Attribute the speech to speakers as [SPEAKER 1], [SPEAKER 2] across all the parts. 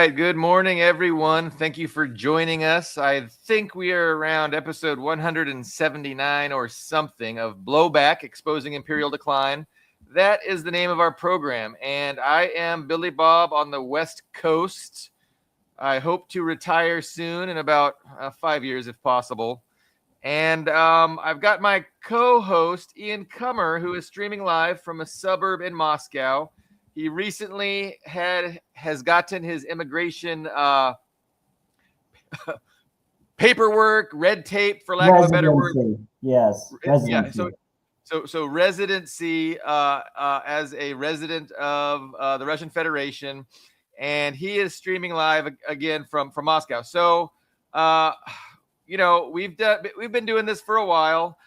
[SPEAKER 1] right. Good morning, everyone. Thank you for joining us. I think we are around episode 179 or something of Blowback, Exposing Imperial Decline. That is the name of our program. And I am Billy Bob on the West Coast. I hope to retire soon in about 5 years, if possible. And I've got my co-host, Ian Kummer, who is streaming live from a suburb in Moscow. He recently has gotten his immigration paperwork, red tape, for lack of a better word.
[SPEAKER 2] Yes,
[SPEAKER 1] residency. Yeah, so residency as a resident of the Russian Federation, and he is streaming live again from Moscow. So, we've been doing this for a while.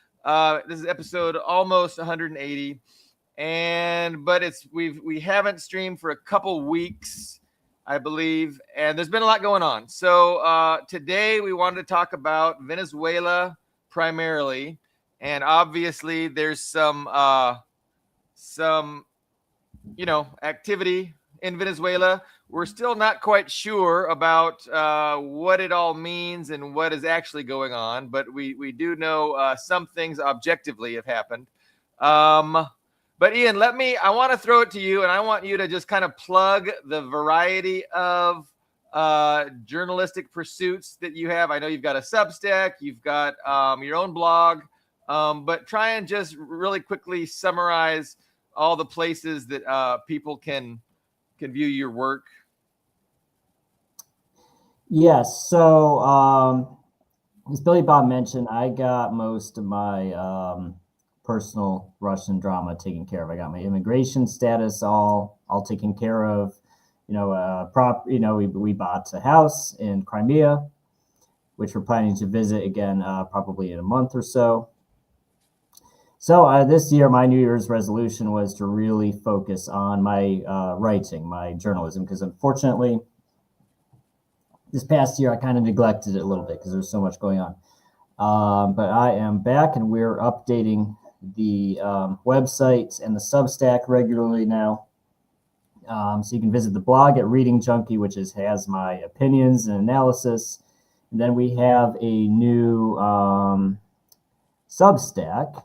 [SPEAKER 1] This is episode almost 180. But we haven't streamed for a couple weeks, I believe, and there's been a lot going on. So today we wanted to talk about Venezuela primarily, and obviously there's some activity in Venezuela. We're still not quite sure about what it all means and what is actually going on, but we do know some things objectively have happened. But Ian, I want to throw it to you, and I want you to just kind of plug the variety of journalistic pursuits that you have. I know you've got a Substack, you've got your own blog, but try and just really quickly summarize all the places that people can view your work.
[SPEAKER 2] Yes, so as Billy Bob mentioned, I got most of my personal Russian drama taken care of. I got my immigration status all taken care of. We bought a house in Crimea, which we're planning to visit again probably in a month or so. So this year, my New Year's resolution was to really focus on my writing, my journalism, because unfortunately, this past year I kind of neglected it a little bit because there's so much going on. But I am back, and we're updating the website and the Substack regularly now. So you can visit the blog at Reading Junkie, which has my opinions and analysis. And then we have a new Substack,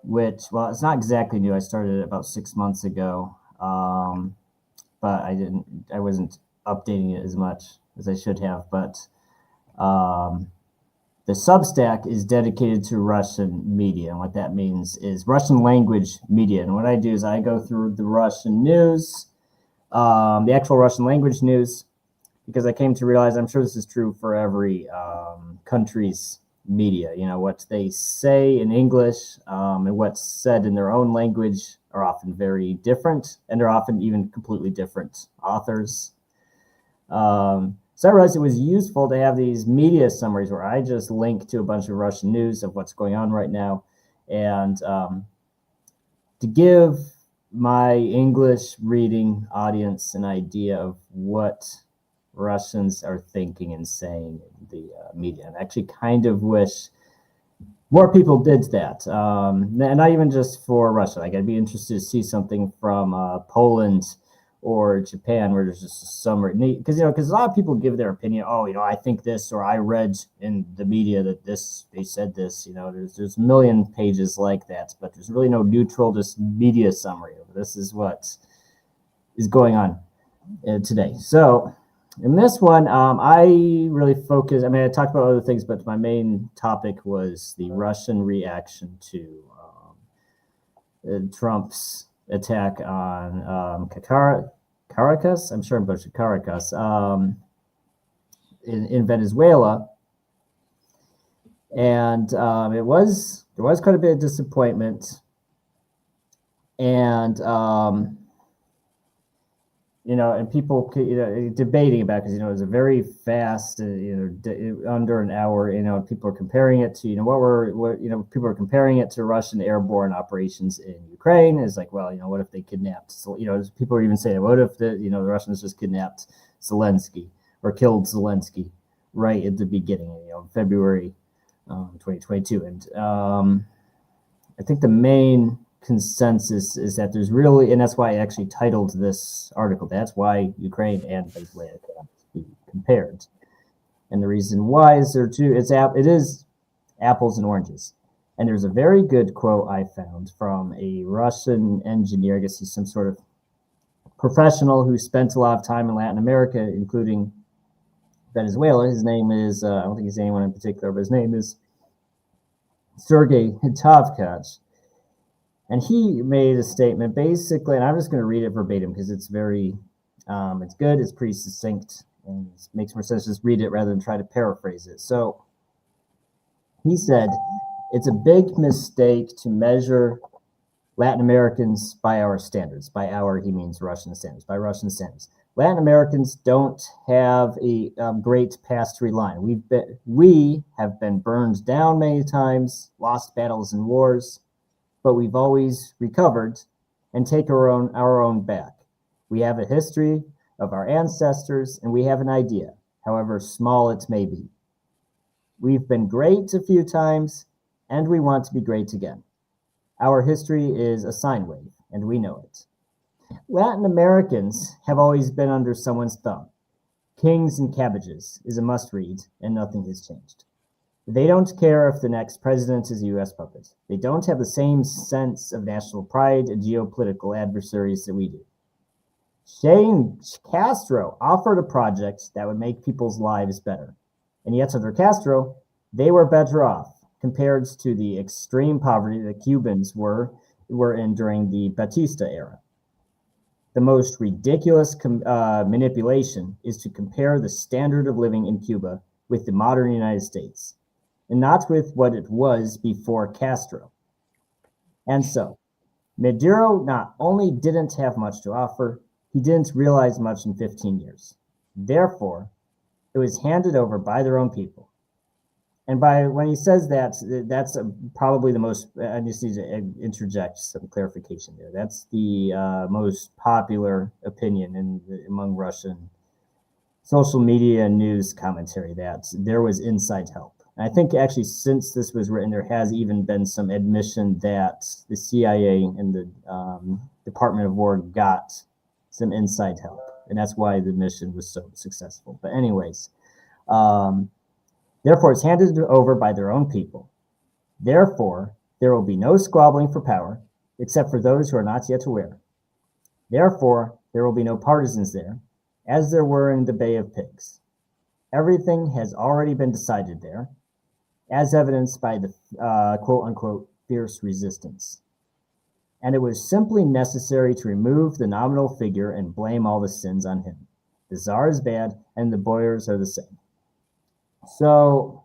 [SPEAKER 2] which, well, it's not exactly new. I started it about 6 months ago, but I wasn't updating it as much as I should have. But the Substack is dedicated to Russian media, and what that means is Russian language media. And what I do is I go through the Russian news, the actual Russian language news, because I came to realize, I'm sure this is true for every country's media, what they say in English and what's said in their own language are often very different, and they're often even completely different authors. So I realized it was useful to have these media summaries where I just link to a bunch of Russian news of what's going on right now, and to give my English reading audience an idea of what Russians are thinking and saying in the media. And I actually kind of wish more people did that. And not even just for Russia. Like, I'd be interested to see something from Poland or Japan, where there's just a summary, because a lot of people give their opinion. I think this, or I read in the media that they said this. There's a million pages like that, but there's really no neutral, just media summary of this is what is going on today. So in this one, I really focus. I talked about other things, but my main topic was the Russian reaction to Trump's attack on Caracas. I'm sure I'm butchering Caracas in Venezuela, and there was quite a bit of disappointment, and and people debating about it, because it was a very fast, under an hour. People are comparing it to people are comparing it to Russian airborne operations in Ukraine. It's like, well, what if they kidnapped? So, people are even saying, what if the Russians just kidnapped Zelensky or killed Zelensky right at the beginning, February 2022, and I think the main consensus is that there's really, and that's why I actually titled this article, that's why Ukraine and Venezuela cannot be compared. And the reason why is it is apples and oranges. And there's a very good quote I found from a Russian engineer. I guess he's some sort of professional who spent a lot of time in Latin America, including Venezuela. His name is, I don't think he's anyone in particular, but his name is Sergei Hitovkach. And he made a statement basically, and I'm just going to read it verbatim because it's very, it's good, it's pretty succinct, and it makes more sense to just read it rather than try to paraphrase it. So he said, it's a big mistake to measure Latin Americans by our standards. By our, he means Russian standards, by Russian standards. Latin Americans don't have a great past to rely on. We have been burned down many times, lost battles and wars, but we've always recovered and take our own back. We have a history of our ancestors, and we have an idea, however small it may be. We've been great a few times, and we want to be great again. Our history is a sine wave, and we know it. Latin Americans have always been under someone's thumb. Kings and Cabbages is a must-read, and nothing has changed. They don't care if the next president is a U.S. puppet. They don't have the same sense of national pride and geopolitical adversaries that we do. Castro offered a project that would make people's lives better. And yet under Castro, they were better off compared to the extreme poverty that Cubans were in during the Batista era. The most ridiculous manipulation is to compare the standard of living in Cuba with the modern United States, and not with what it was before Castro. And so, Maduro not only didn't have much to offer, he didn't realize much in 15 years. Therefore, it was handed over by their own people. And when he says that, that's probably the most, I just need to interject some clarification there. That's the most popular opinion among Russian social media and news commentary, that there was inside help. And I think actually since this was written, there has even been some admission that the CIA and the Department of War got some inside help. And that's why the mission was so successful. But anyways, therefore, it's handed over by their own people. Therefore, there will be no squabbling for power, except for those who are not yet aware. Therefore, there will be no partisans there, as there were in the Bay of Pigs. Everything has already been decided there, as evidenced by the quote-unquote fierce resistance. And it was simply necessary to remove the nominal figure and blame all the sins on him. The Tsar is bad, and the boyars are the same. So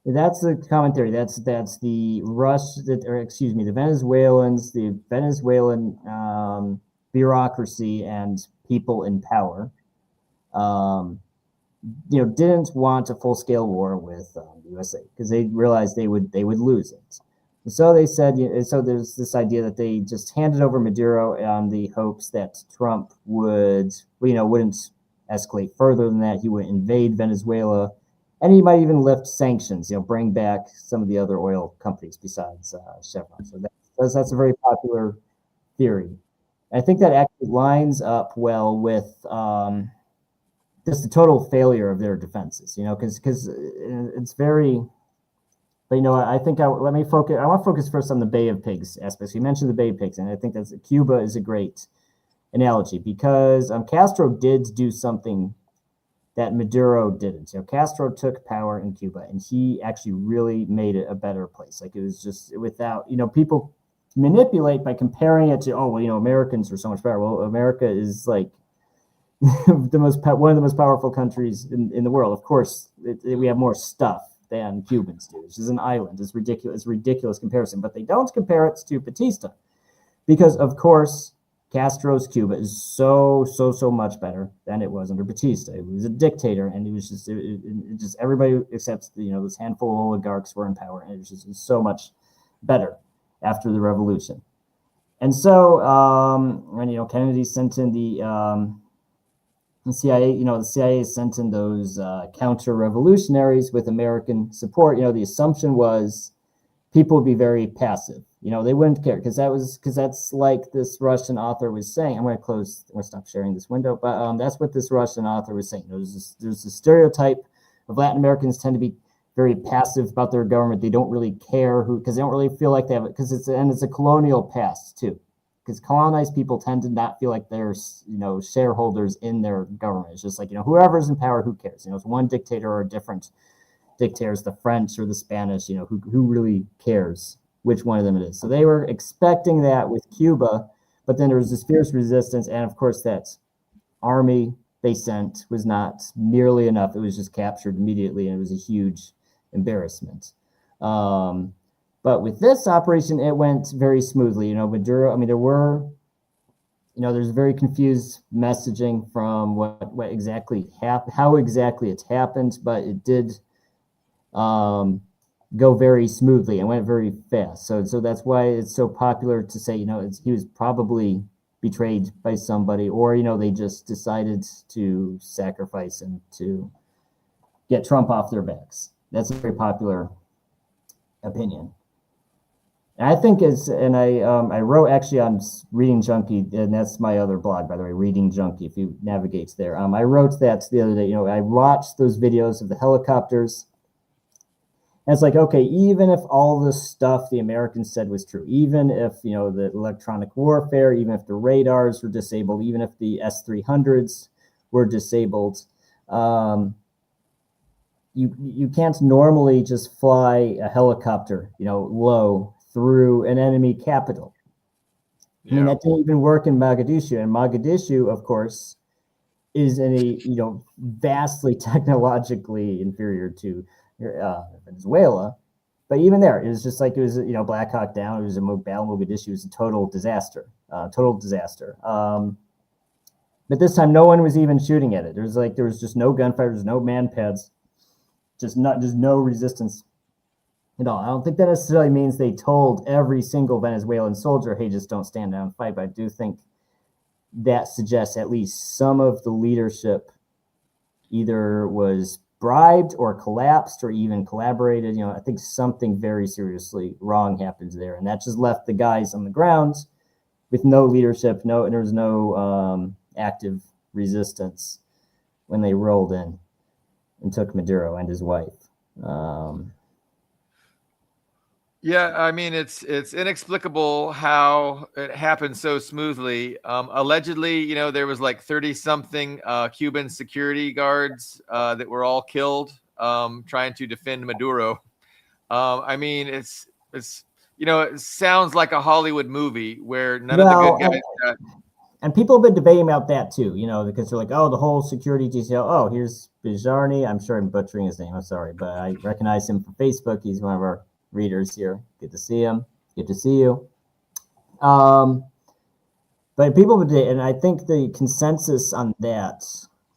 [SPEAKER 2] that's the commentary. That's the the Venezuelans, the Venezuelan bureaucracy and people in power, didn't want a full-scale war with the USA because they realized they would lose it. And so they said, so there's this idea that they just handed over Maduro on the hopes that Trump wouldn't escalate further than that. He would invade Venezuela. And he might even lift sanctions, bring back some of the other oil companies besides Chevron. So that's a very popular theory. I think that actually lines up well with just the total failure of their defenses, because it's very. But I think I want to focus first on the Bay of Pigs aspects. You mentioned the Bay of Pigs, and I think Cuba is a great analogy because Castro did do something that Maduro didn't. Castro took power in Cuba, and he actually really made it a better place. Like it was just without, people manipulate by comparing it to, Americans are so much better. Well, America is like one of the most powerful countries in the world. Of course, we have more stuff than Cubans do, which is an island. It's ridiculous comparison, but they don't compare it to Batista because, of course, Castro's Cuba is so much better than it was under Batista. It was a dictator, and it was just everybody except this handful of oligarchs were in power, and it was so much better after the revolution. And so, Kennedy sent in the CIA. The CIA sent in those counter-revolutionaries with American support. The assumption was people would be very passive. They wouldn't care because that's like this Russian author was saying. I'm going to stop sharing this window, but that's what this Russian author was saying. There's a stereotype of Latin Americans tend to be very passive about their government. They don't really care because they don't really feel like they have it, because it's a colonial past too. Because colonized people tend to not feel like they're, shareholders in their government. It's just like, whoever's in power, who cares? It's one dictator or different dictators, the French or the Spanish, who really cares which one of them it is. So they were expecting that with Cuba, but then there was this fierce resistance. And of course, that army they sent was not nearly enough. It was just captured immediately, and it was a huge embarrassment. But with this operation, it went very smoothly. Maduro, there's very confused messaging from what exactly happened, how exactly it's happened, but it did go very smoothly and went very fast. So that's why it's so popular to say, he was probably betrayed by somebody, or, they just decided to sacrifice him to get Trump off their backs. That's a very popular opinion. And I think I wrote actually on Reading Junkie, and that's my other blog, by the way, Reading Junkie, if you navigate there. I wrote that the other day. I watched those videos of the helicopters. And it's like, okay, even if all the stuff the Americans said was true, even if, the electronic warfare, even if the radars were disabled, even if the S-300s were disabled, you can't normally just fly a helicopter, low through an enemy capital. Yeah. That didn't even work in Mogadishu. And Mogadishu, of course, is vastly technologically inferior to Venezuela. But even there, it was just like, it was, Black Hawk Down. It was a battle. Mogadishu was a total disaster. But this time, no one was even shooting at it. There was just no gunfire. There was no man pads. Just no resistance at all. I don't think that necessarily means they told every single Venezuelan soldier, hey, just don't stand down and fight. But I do think that suggests at least some of the leadership either was bribed or collapsed or even collaborated. I think something very seriously wrong happens there. And that just left the guys on the ground with no leadership, and there was no active resistance when they rolled in and took Maduro and his wife.
[SPEAKER 1] It's inexplicable how it happened so smoothly. Allegedly, there was like 30-something Cuban security guards that were all killed trying to defend Maduro. It sounds like a Hollywood movie where none of the good guys.
[SPEAKER 2] And people have been debating about that too, because they're like, oh, the whole security detail. Oh, here's Bijarny. I'm sure I'm butchering his name. I'm sorry, but I recognize him from Facebook. He's one of our readers here. Good to see him. Good to see you. But people would, and I think the consensus on that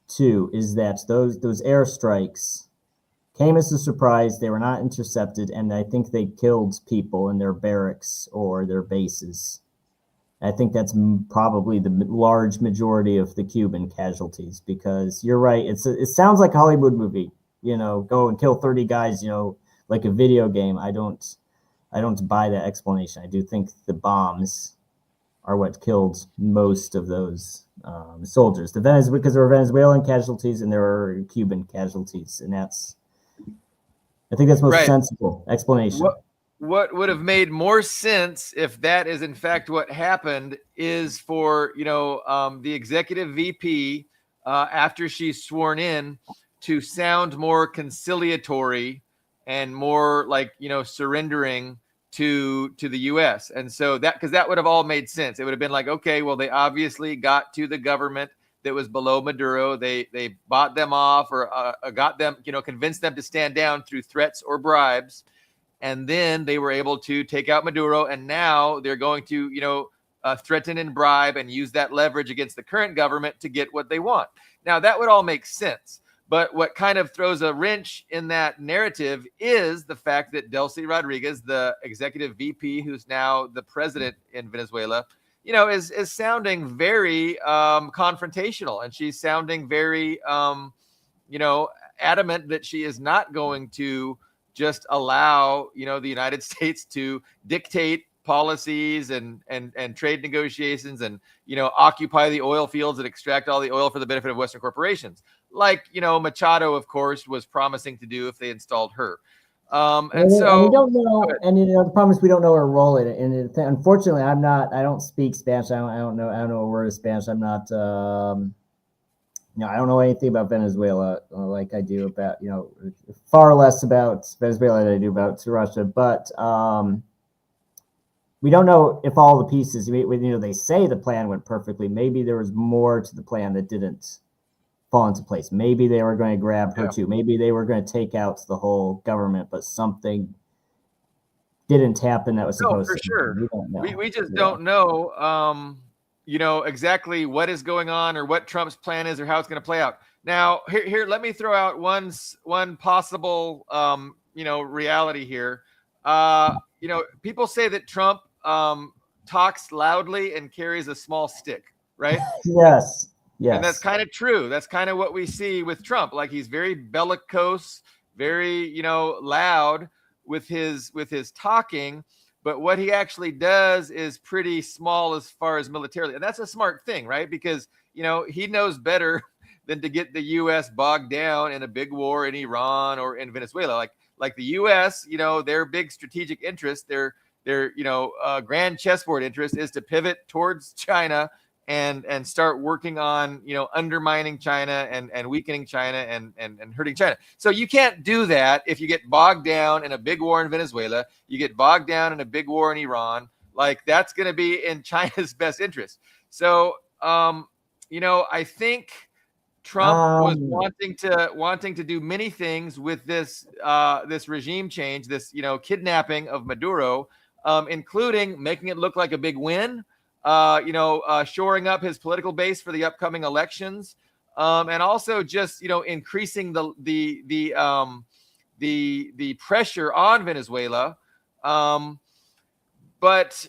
[SPEAKER 2] too is that those airstrikes came as a surprise. They were not intercepted, and I think they killed people in their barracks or their bases. I think that's probably the large majority of the Cuban casualties, because you're right. It sounds like a Hollywood movie, go and kill 30 guys, like a video game. I don't buy that explanation. I do think the bombs are what killed most of those soldiers. Because there were Venezuelan casualties and there were Cuban casualties, and I think that's the most sensible explanation.
[SPEAKER 1] What would have made more sense if that is in fact what happened is for the executive VP after she's sworn in to sound more conciliatory and more like surrendering to the U.S. And so because that would have all made sense. It would have been like, okay, well, they obviously got to the government that was below Maduro. They bought them off or got them, convinced them to stand down through threats or bribes. And then they were able to take out Maduro, and now they're going to, threaten and bribe and use that leverage against the current government to get what they want. Now, that would all make sense. But what kind of throws a wrench in that narrative is the fact that Delcy Rodriguez, the executive VP, who's now the president in Venezuela, is sounding very confrontational, and she's sounding very, adamant that she is not going to just allow, the United States to dictate policies and trade negotiations and, occupy the oil fields and extract all the oil for the benefit of Western corporations, like, Machado, of course, was promising to do if they installed her. And
[SPEAKER 2] we don't know, and the problem is we don't know her role in it. And unfortunately, I don't speak Spanish. I don't know a word of Spanish. I'm not, I don't know anything about Venezuela like I do about, far less about Venezuela than I do about Russia. But we don't know if all the pieces, they say the plan went perfectly. Maybe there was more to the plan that didn't fall into place. Maybe they were going to grab her too. Maybe they were going to take out the whole government, but something didn't happen that was supposed to.
[SPEAKER 1] Sure. We just don't know, exactly what is going on or what Trump's plan is or how it's going to play out. Now, here, let me throw out one possible, reality here. People say that Trump talks loudly and carries a small stick, right?
[SPEAKER 2] Yes.
[SPEAKER 1] And that's kind of true. That's kind of what we see with Trump. Like, he's very bellicose, very, loud with his talking, but what he actually does is pretty small as far as militarily. And that's a smart thing, right? Because, he knows better than to get the US bogged down in a big war in Iran or in Venezuela. Like the US, their big strategic interest, their grand chessboard interest is to pivot towards China and start working on, undermining China and weakening China and hurting China. So you can't do that if you get bogged down in a big war in Venezuela, you get bogged down in a big war in Iran. Like, that's going to be in China's best interest. So, I think Trump was wanting to do many things with this regime change, this, kidnapping of Maduro, including making it look like a big win. Shoring up his political base for the upcoming elections, and also just increasing the pressure on Venezuela. But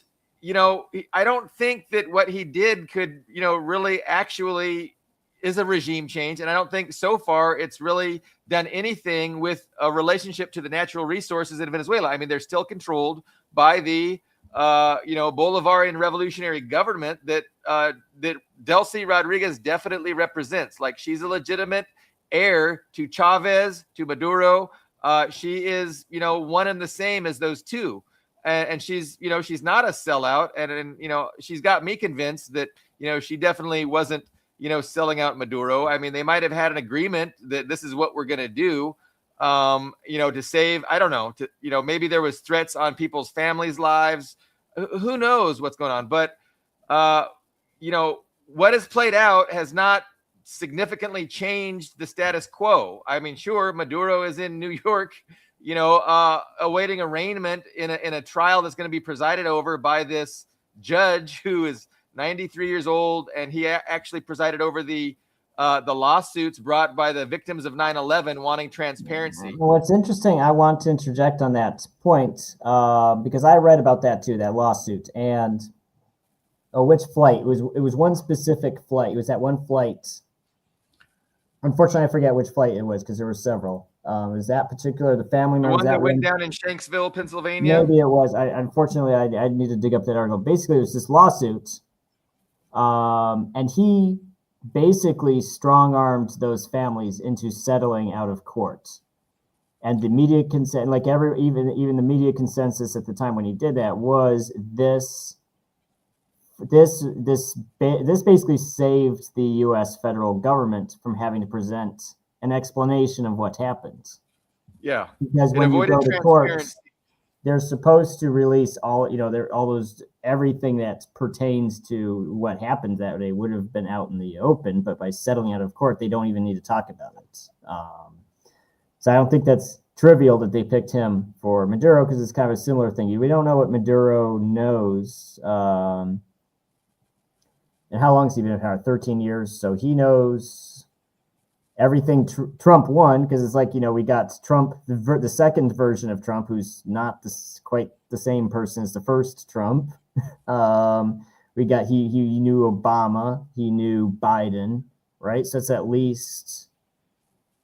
[SPEAKER 1] I don't think that what he did could really actually is a regime change, and I don't think so far it's really done anything with a relationship to the natural resources in Venezuela. I mean, they're still controlled by the Bolivarian revolutionary government that Delcy Rodriguez definitely represents. Like, she's a legitimate heir to Chavez, to Maduro. She is, one and the same as those two. And she's, she's not a sellout. And she's got me convinced that, she definitely wasn't, selling out Maduro. I mean, they might have had an agreement that this is what we're going to do. To save, I don't know, maybe there was threats on people's families' lives. Who knows what's going on? But, what has played out has not significantly changed the status quo. I mean, sure, Maduro is in New York, awaiting arraignment in a trial that's going to be presided over by this judge who is 93 years old, and he actually presided over the lawsuits brought by the victims of 9/11 wanting transparency.
[SPEAKER 2] What's interesting, I want to interject on that point, because I read about that too, that lawsuit. And which flight? It was one specific flight. It was that one flight. Unfortunately, I forget which flight it was because there were several. Is that particular the family member?
[SPEAKER 1] The one that went down in Shanksville, Pennsylvania?
[SPEAKER 2] Maybe it was. Unfortunately, I need to dig up that article. Basically, it was this lawsuit, and he basically strong-armed those families into settling out of court. And the media consent, like even the media consensus at the time when he did that, was this basically saved the U.S. federal government from having to present an explanation of what happened.
[SPEAKER 1] Yeah,
[SPEAKER 2] because when you go to court, they're supposed to release all those everything that pertains to what happened that day would have been out in the open, but by settling out of court, they don't even need to talk about it. So I don't think that's trivial that they picked him for Maduro, because it's kind of a similar thing. We don't know what Maduro knows. And how long has he been in power? 13 years. So he knows everything Trump won, because it's like, we got Trump, the second version of Trump, who's not quite the same person as the first Trump. We got, he knew Obama, he knew Biden, right? So it's at least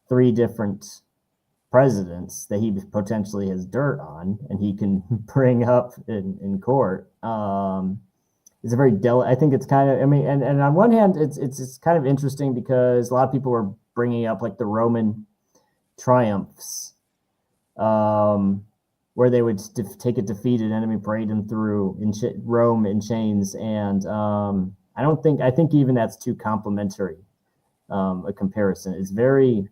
[SPEAKER 2] 3 different presidents that he potentially has dirt on and he can bring up in court. It's a very I think it's kind of, I mean, and on one hand, it's kind of interesting because a lot of people were bringing up like the Roman triumphs, where they would take a defeated enemy, parade them through Rome in chains. And I think even that's too complimentary a comparison. It's very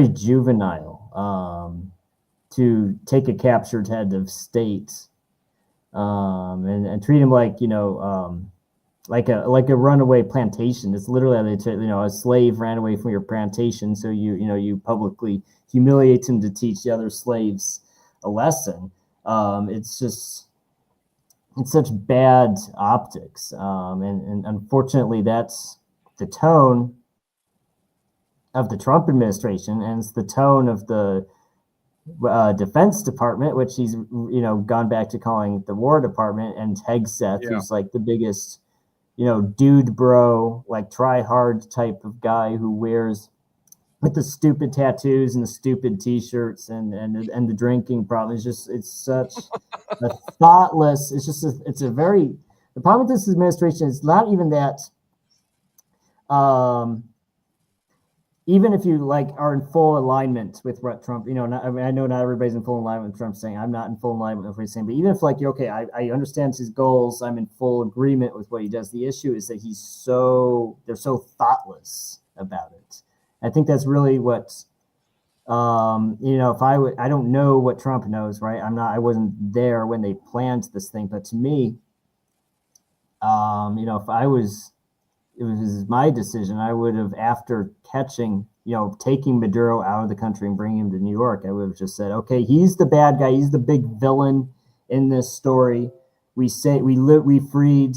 [SPEAKER 2] juvenile to take a captured head of state and treat him like, like a runaway plantation. It's literally how they a slave ran away from your plantation, so you publicly humiliate him to teach the other slaves a lesson. It's such bad optics, and unfortunately that's the tone of the Trump administration, and it's the tone of the Defense Department, which he's gone back to calling the War Department, and Hegseth, who's like the biggest dude bro, like try hard type of guy who wears with the stupid tattoos and the stupid t-shirts and the drinking problem. It's such a thoughtless. The problem with this administration is not even that. Even if you are in full alignment with what Trump, I know not everybody's in full alignment with Trump saying. I'm not in full alignment with what he's saying, but even if I understand his goals, I'm in full agreement with what he does. The issue is that they're so thoughtless about it. I think that's really what, I don't know what Trump knows, right? I wasn't there when they planned this thing, but to me, it was my decision, I would have, after taking Maduro out of the country and bringing him to New York, I would have just said, okay, he's the bad guy. He's the big villain in this story. We freed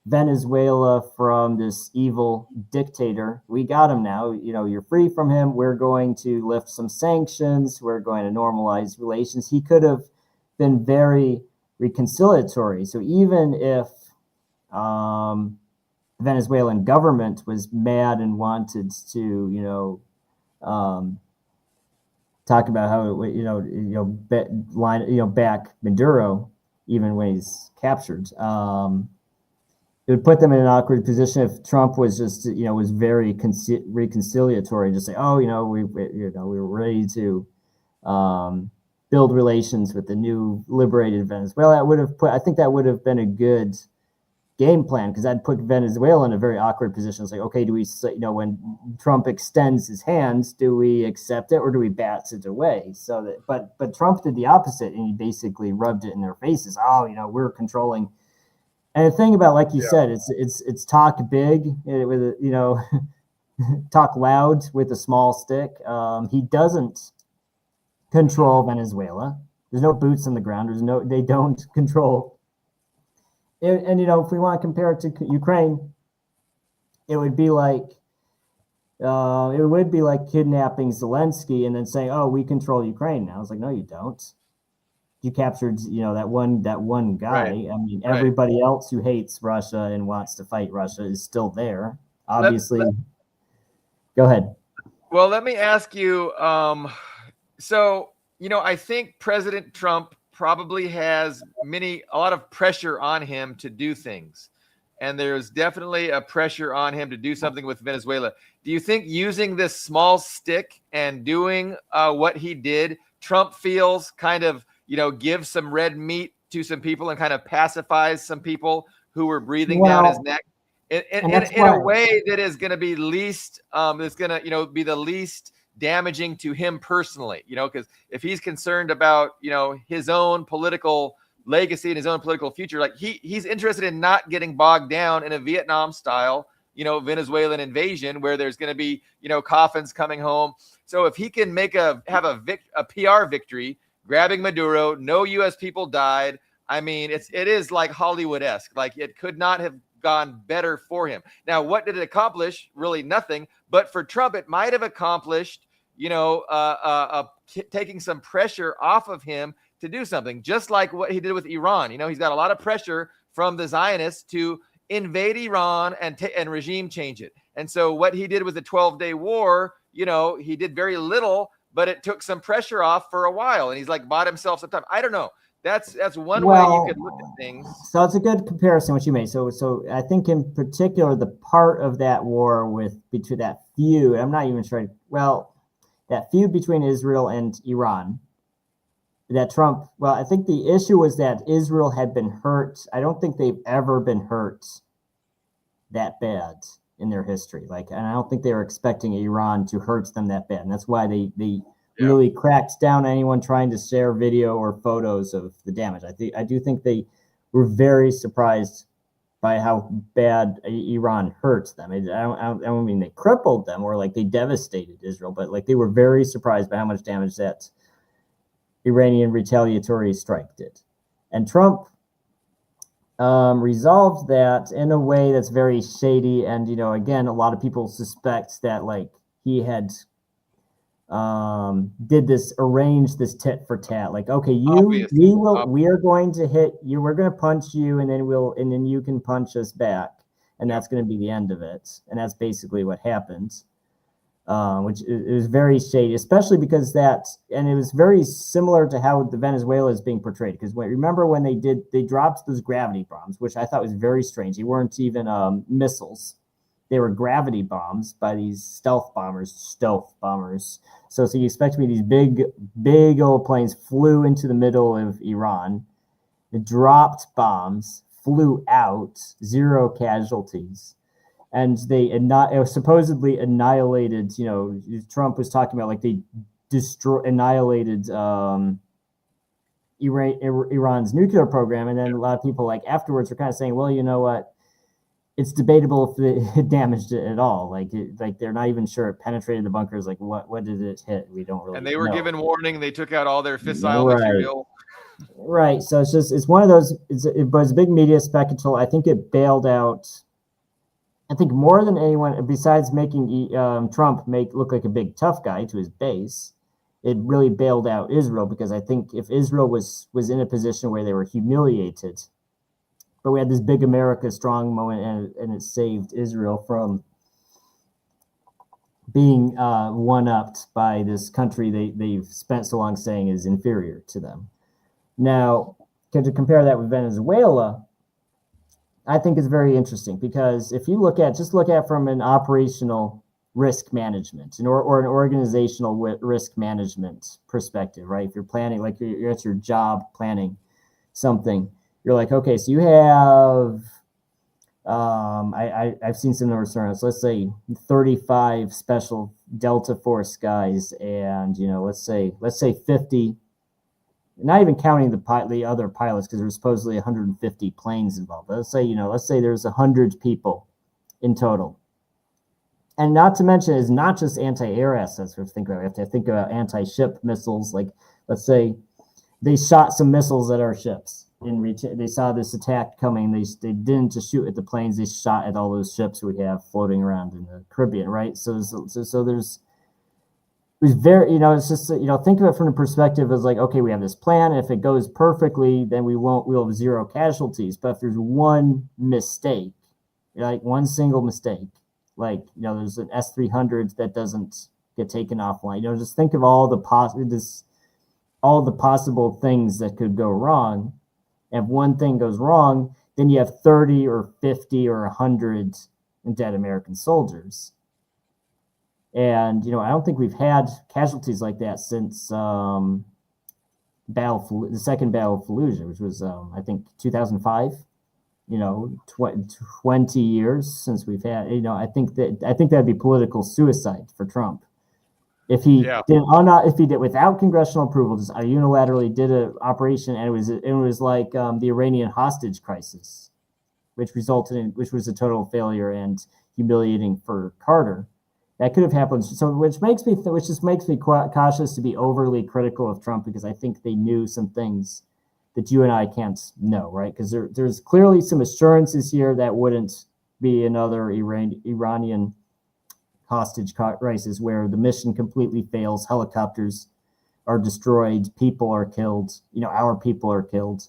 [SPEAKER 2] Venezuela from this evil dictator. We got him now. You're free from him. We're going to lift some sanctions. We're going to normalize relations. He could have been very reconciliatory. So even if, Venezuelan government was mad and wanted to, talk about how back Maduro even when he's captured. It would put them in an awkward position if Trump was just was very reconciliatory and just say, oh, we were ready to build relations with the new liberated Venezuela. I think that would have been a good game plan, because I'd put Venezuela in a very awkward position. It's like, okay, do we, when Trump extends his hands, do we accept it or do we bat it away? So that, but Trump did the opposite, and he basically rubbed it in their faces. Oh, we're controlling. And the thing about, like you said, it's talk big with talk loud with a small stick. He doesn't control Venezuela. There's no boots on the ground. They don't control. And if we want to compare it to Ukraine, it would be like kidnapping Zelensky and then saying, "Oh, we control Ukraine now." I was like, "No, you don't. You captured, that one guy. Right. I mean, everybody else who hates Russia and wants to fight Russia is still there. Obviously." Go ahead.
[SPEAKER 1] Well, let me ask you. So I think President Trump probably has a lot of pressure on him to do things. And there's definitely a pressure on him to do something with Venezuela. Do you think using this small stick and doing what he did, Trump feels kind of, gives some red meat to some people and kind of pacifies some people who were breathing down his neck in a way that is going to be least, that's going to, be the least damaging to him personally, because if he's concerned about, his own political legacy and his own political future, like he's interested in not getting bogged down in a Vietnam style, Venezuelan invasion where there's going to be, coffins coming home. So if he can have a PR victory, grabbing Maduro, no U.S. people died. I mean, it is like Hollywood-esque. Like, it could not have gone better for him. Now, what did it accomplish? Really nothing. But for Trump, it might have accomplished, taking some pressure off of him to do something, just like what he did with Iran. He's got a lot of pressure from the Zionists to invade Iran and regime change it. And so what he did with the 12-day war, he did very little, but it took some pressure off for a while, and he's like bought himself some time. I don't know. That's one way you could look at things.
[SPEAKER 2] So it's a good comparison what you made. So I think in particular the part of that war between that feud, I'm not even sure. Well, that feud between Israel and Iran, that Trump. Well, I think the issue was that Israel had been hurt. I don't think they've ever been hurt that bad in their history. And I don't think they were expecting Iran to hurt them that bad, and that's why they really cracked down on anyone trying to share video or photos of the damage. I do think they were very surprised by how bad Iran hurt them. I don't mean they crippled them or they devastated Israel, but they were very surprised by how much damage that Iranian retaliatory strike did. And Trump resolved that in a way that's very shady. And, again, a lot of people suspect that he had arranged this tit for tat, okay, we are going to hit you, we're going to punch you, and then you can punch us back, and that's going to be the end of it. And that's basically what happened, which is very shady, especially because and it was very similar to how the Venezuela is being portrayed. Because remember when they dropped those gravity bombs, which I thought was very strange. They weren't even missiles. They were gravity bombs by these stealth bombers. So you expect me these big old planes flew into the middle of Iran, dropped bombs, flew out, 0 casualties, and they supposedly annihilated. Trump was talking about they annihilated Iran's nuclear program, and then a lot of people afterwards are kind of saying, well, you know what? It's debatable if it damaged it at all. They're not even sure it penetrated the bunkers. What did it hit? We don't really.
[SPEAKER 1] And they were given warning. They took out all their fissile material.
[SPEAKER 2] Right. So it's one of those. It was a big media spectacle. I think it bailed out. I think more than anyone, besides making Trump look like a big tough guy to his base, it really bailed out Israel, because I think if Israel was in a position where they were humiliated. But we had this big America strong moment, and it saved Israel from being one-upped by this country they've spent so long saying is inferior to them. Now, to compare that with Venezuela, I think is very interesting, because if you look at from an operational risk management or an organizational risk management perspective, right? If you're planning, you're at your job planning something, you're okay, so you have, I've seen some numbers around. So let's say 35 special Delta Force guys, and let's say 50, not even counting the other pilots, because there's supposedly 150 planes involved. Let's say there's 100 people in total, and not to mention it's not just anti-air assets. We have to think about anti-ship missiles. Let's say they shot some missiles at our ships. They saw this attack coming. They didn't just shoot at the planes. They shot at all those ships we have floating around in the Caribbean, right? So there's, it was very, it's just, think of it from the perspective as okay, we have this plan. If it goes perfectly, then we'll have 0 casualties. But if there's one mistake, one single mistake, there's an S-300 that doesn't get taken offline. Just think of all the possible things that could go wrong. If one thing goes wrong, then you have 30 or 50 or 100 dead American soldiers. And, I don't think we've had casualties like that since the second Battle of Fallujah, which was, I think, 2005. 20 years since we've had, I think that'd be political suicide for Trump. If he did without congressional approval, just unilaterally did an operation, and it was like the Iranian hostage crisis, which was a total failure and humiliating for Carter. That could have happened. So, which just makes me cautious to be overly critical of Trump, because I think they knew some things that you and I can't know, right? Because there's clearly some assurances here that wouldn't be another Iranian hostage crisis where the mission completely fails, helicopters are destroyed, people are killed, our people are killed.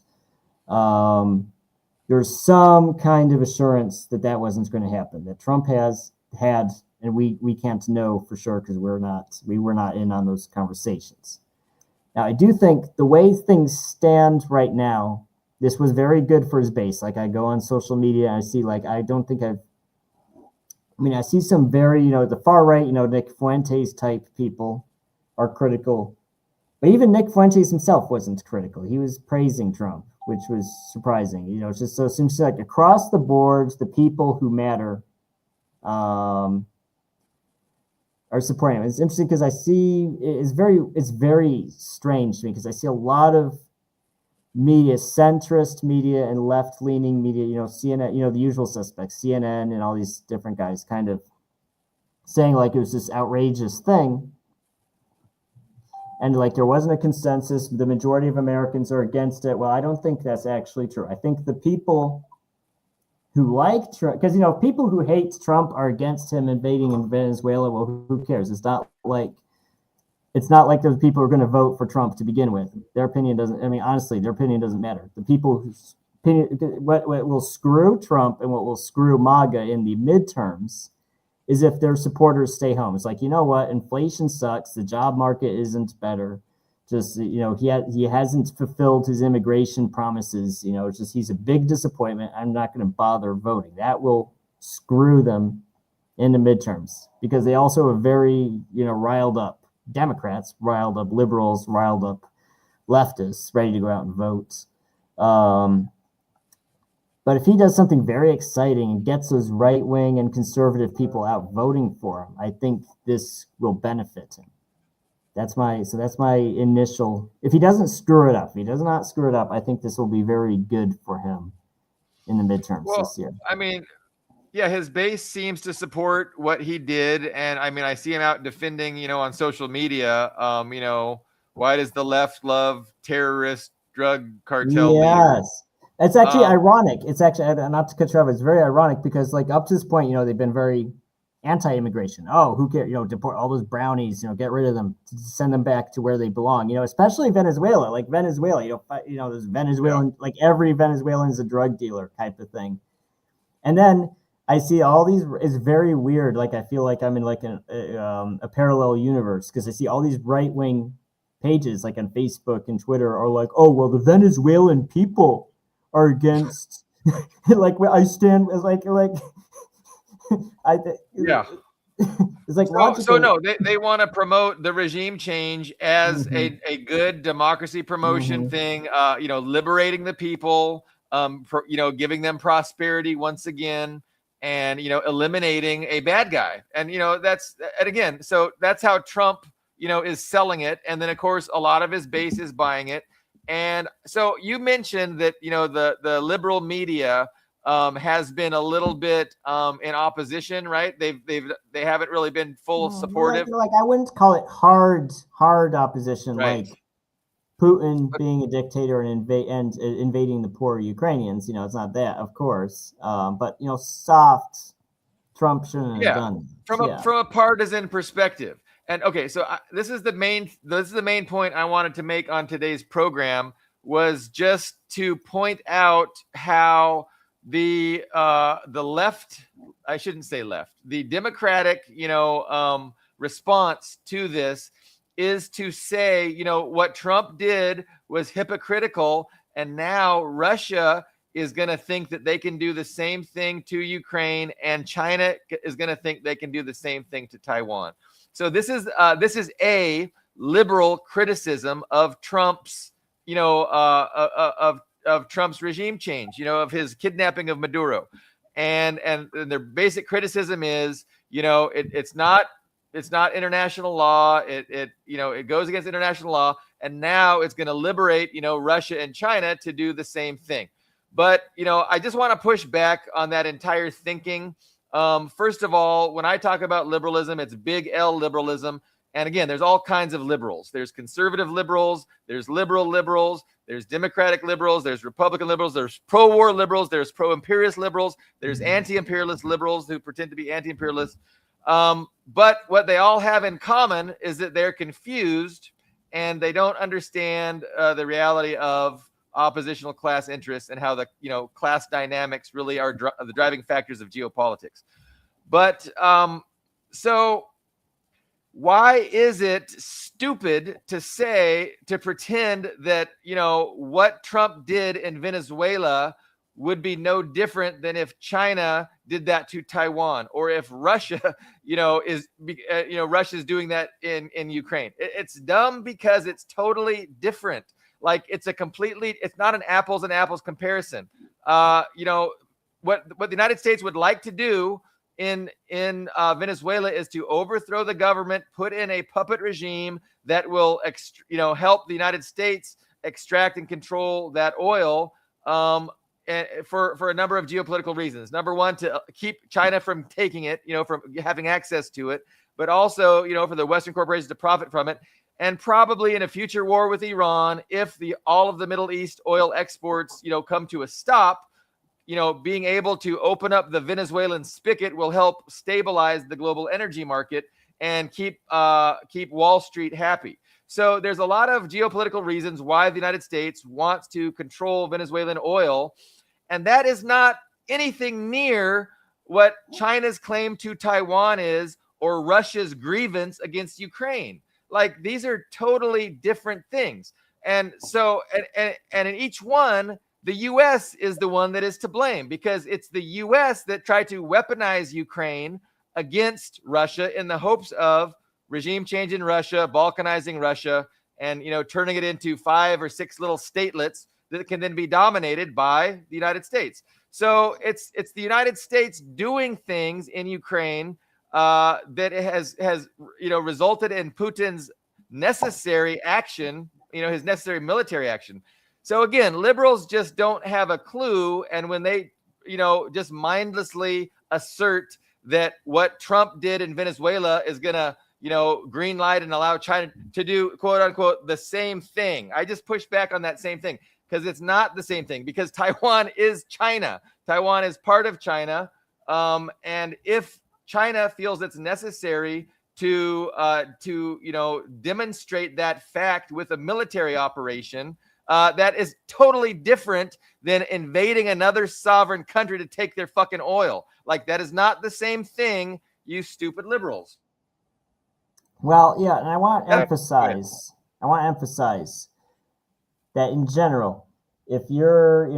[SPEAKER 2] There's some kind of assurance that wasn't going to happen, that Trump has had and we can't know for sure because we were not in on those conversations. Now, I do think the way things stand right now, this was very good for his base. Like, I go on social media and I see, like, I see some very, the far right, Nick Fuentes type people are critical. But even Nick Fuentes himself wasn't critical. He was praising Trump, which was surprising. It's just so it seems like across the board, the people who matter are supporting him. It's interesting because I see it's very strange to me because I see a lot of media, centrist media and left-leaning media, CNN, the usual suspects, CNN and all these different guys kind of saying like it was this outrageous thing. And like there wasn't a consensus, the majority of Americans are against it. Well, I don't think that's actually true. I think the people who like Trump, because people who hate Trump are against him invading in Venezuela. Well, who cares? It's not like those people are going to vote for Trump to begin with. Their opinion doesn't. I mean, honestly, their opinion doesn't matter. The people whose opinion, what will screw Trump and what will screw MAGA in the midterms is if their supporters stay home. It's like, you know what? Inflation sucks. The job market isn't better. Just, he hasn't fulfilled his immigration promises. It's just he's a big disappointment. I'm not going to bother voting. That will screw them in the midterms because they also are very, riled up Democrats, riled up liberals, riled up leftists, ready to go out and vote. But if he does something very exciting and gets those right-wing and conservative people out voting for him, I think this will benefit him. That's my initial. If he doesn't screw it up, I think this will be very good for him in the midterms this year.
[SPEAKER 1] I mean, yeah, his base seems to support what he did, and I mean, I see him out defending, on social media. Why does the left love terrorist drug cartel leaders?
[SPEAKER 2] It's actually ironic. It's actually, not to cut you off, it's very ironic because, like, up to this point, they've been very anti-immigration. Oh, who cares? Deport all those brownies, get rid of them, send them back to where they belong, especially Venezuela. Like Venezuela, there's Venezuelan, like every Venezuelan is a drug dealer type of thing. And then I see all these, it's very weird. Like, I feel like I'm in like a parallel universe because I see all these right-wing pages like on Facebook and Twitter are like, oh, well, the Venezuelan people are against like I stand as like
[SPEAKER 1] yeah.
[SPEAKER 2] It's like
[SPEAKER 1] so no, they want to promote the regime change as a good democracy promotion thing, liberating the people, giving them prosperity once again, and eliminating a bad guy. And so that's how Trump is selling it. And then of course a lot of his base is buying it. And so you mentioned that, the liberal media has been a little bit in opposition, right? They haven't really been full supportive.
[SPEAKER 2] Like I wouldn't call it hard opposition,
[SPEAKER 1] right.
[SPEAKER 2] Like Putin being a dictator and invading the poor Ukrainians. It's not that, of course. But soft. Trump shouldn't have done it.
[SPEAKER 1] From a partisan perspective. And okay, so this is the main point I wanted to make on today's program was just to point out how the left, I shouldn't say left, the Democratic, response to this is to say, what Trump did was hypocritical, and now Russia is going to think that they can do the same thing to Ukraine, and China is going to think they can do the same thing to Taiwan. So this is a liberal criticism of Trump's, of Trump's regime change, of his kidnapping of Maduro, and their basic criticism is, it's not international law. It goes against international law, and now it's going to liberate, Russia and China to do the same thing. But I just want to push back on that entire thinking. First of all, when I talk about liberalism, it's big L liberalism. And again, there's all kinds of liberals. There's conservative liberals, there's liberal liberals, there's democratic liberals, there's Republican liberals, there's pro-war liberals, there's pro-imperialist liberals, there's anti-imperialist liberals who pretend to be anti-imperialist. But what they all have in common is that they're confused and they don't understand the reality of oppositional class interests and how the class dynamics really are the driving factors of geopolitics. But So why is it stupid to pretend that, what Trump did in Venezuela would be no different than if China did that to Taiwan, or if Russia, Russia's doing that in Ukraine? It's dumb because it's totally different. Like, it's not an apples and apples comparison. What the United States would like to do in Venezuela is to overthrow the government, put in a puppet regime that will help the United States extract and control that oil, and for a number of geopolitical reasons. Number one, to keep China from taking it, from having access to it, but also, for the Western corporations to profit from it. And probably in a future war with Iran, if all of the Middle East oil exports, come to a stop, being able to open up the Venezuelan spigot will help stabilize the global energy market and keep Wall Street happy. So there's a lot of geopolitical reasons why the United States wants to control Venezuelan oil, and that is not anything near what China's claim to Taiwan is, or Russia's grievance against Ukraine. Like, these are totally different things. And so, and in each one, the U.S. is the one that is to blame, because it's the U.S. that tried to weaponize Ukraine against Russia in the hopes of regime change in Russia, balkanizing Russia, and turning it into 5 or 6 little statelets that can then be dominated by the United States. So it's the United States doing things in Ukraine that has resulted in Putin's necessary action, his necessary military action. So again, liberals just don't have a clue. And when they, just mindlessly assert that what Trump did in Venezuela is going to, green light and allow China to do, quote unquote, the same thing, I just push back on that same thing, because it's not the same thing, because Taiwan is China. Taiwan is part of China. And if China feels it's necessary to demonstrate that fact with a military operation, that is totally different than invading another sovereign country to take their fucking oil. Like, that is not the same thing, you stupid liberals.
[SPEAKER 2] Well, yeah, and I want to emphasize that in general, if you're,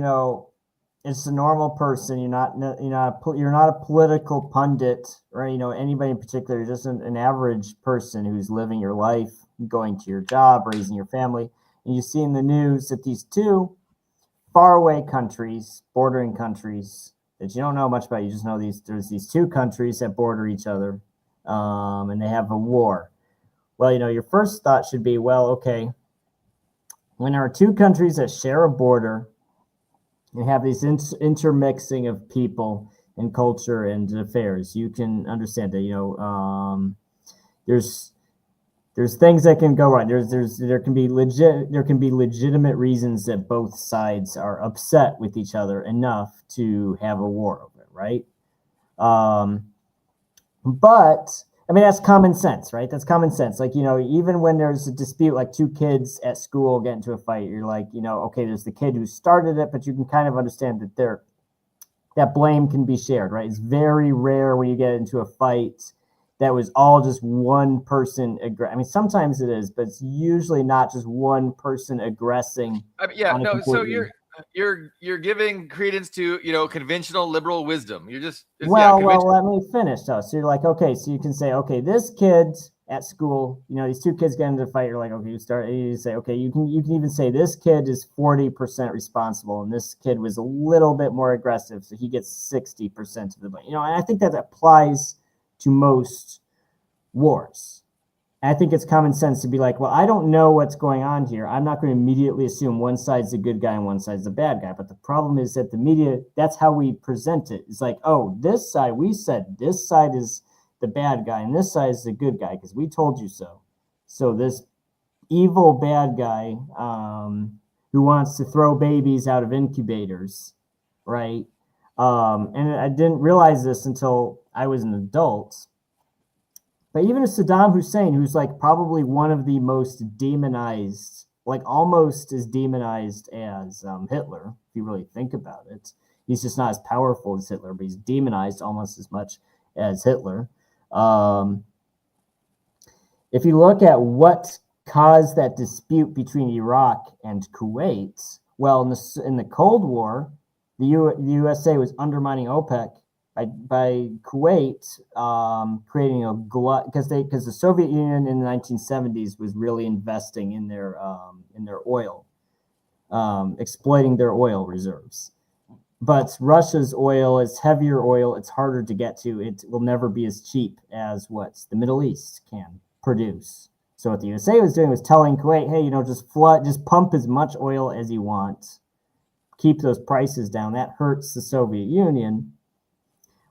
[SPEAKER 2] it's a normal person, you're not a political pundit or anybody in particular. You're just an average person who's living your life, going to your job, raising your family. And you see in the news that these two faraway countries, bordering countries that you don't know much about, you just know there's these two countries that border each other, and they have a war. Well, your first thought should be, well, okay, when there are two countries that share a border and have these intermixing of people and culture and affairs, you can understand that, there's things that can go wrong. There can be legitimate reasons that both sides are upset with each other enough to have a war over it, right? But I mean, that's common sense, right? That's common sense. Like, even when there's a dispute, like two kids at school get into a fight, you're like, okay, there's the kid who started it, but you can kind of understand that blame can be shared, right? It's very rare when you get into a fight that was all just one person. I mean, sometimes it is, but it's usually not just one person aggressing.
[SPEAKER 1] So you're giving credence to conventional liberal wisdom.
[SPEAKER 2] Well, let me finish though. So you're like, okay, so you can say, okay, this kid at school, these two kids get into a fight. You're like, okay, you say, okay, you can even say this kid is 40% responsible, and this kid was a little bit more aggressive, so he gets 60% of the blame. And I think that applies to most wars. I think it's common sense to be like, well, I don't know what's going on here. I'm not going to immediately assume one side's the good guy and one side's the bad guy. But the problem is that the media, that's how we present it. It's like, oh, this side, we said this side is the bad guy and this side is the good guy because we told you so. So this evil bad guy who wants to throw babies out of incubators, right? And I didn't realize this until I was an adult. But even Saddam Hussein, who's like probably one of the most demonized, like almost as demonized as Hitler, if you really think about it. He's just not as powerful as Hitler, but he's demonized almost as much as Hitler. If you look at what caused that dispute between Iraq and Kuwait, well, in the Cold War, the USA was undermining OPEC by Kuwait creating a glut because the Soviet Union in the 1970s was really investing in their oil, exploiting their oil reserves. But Russia's oil is heavier oil. It's harder to get to. It will never be as cheap as what the Middle East can produce. So what the USA was doing was telling Kuwait, hey, just pump as much oil as you want, keep those prices down. That hurts the Soviet Union.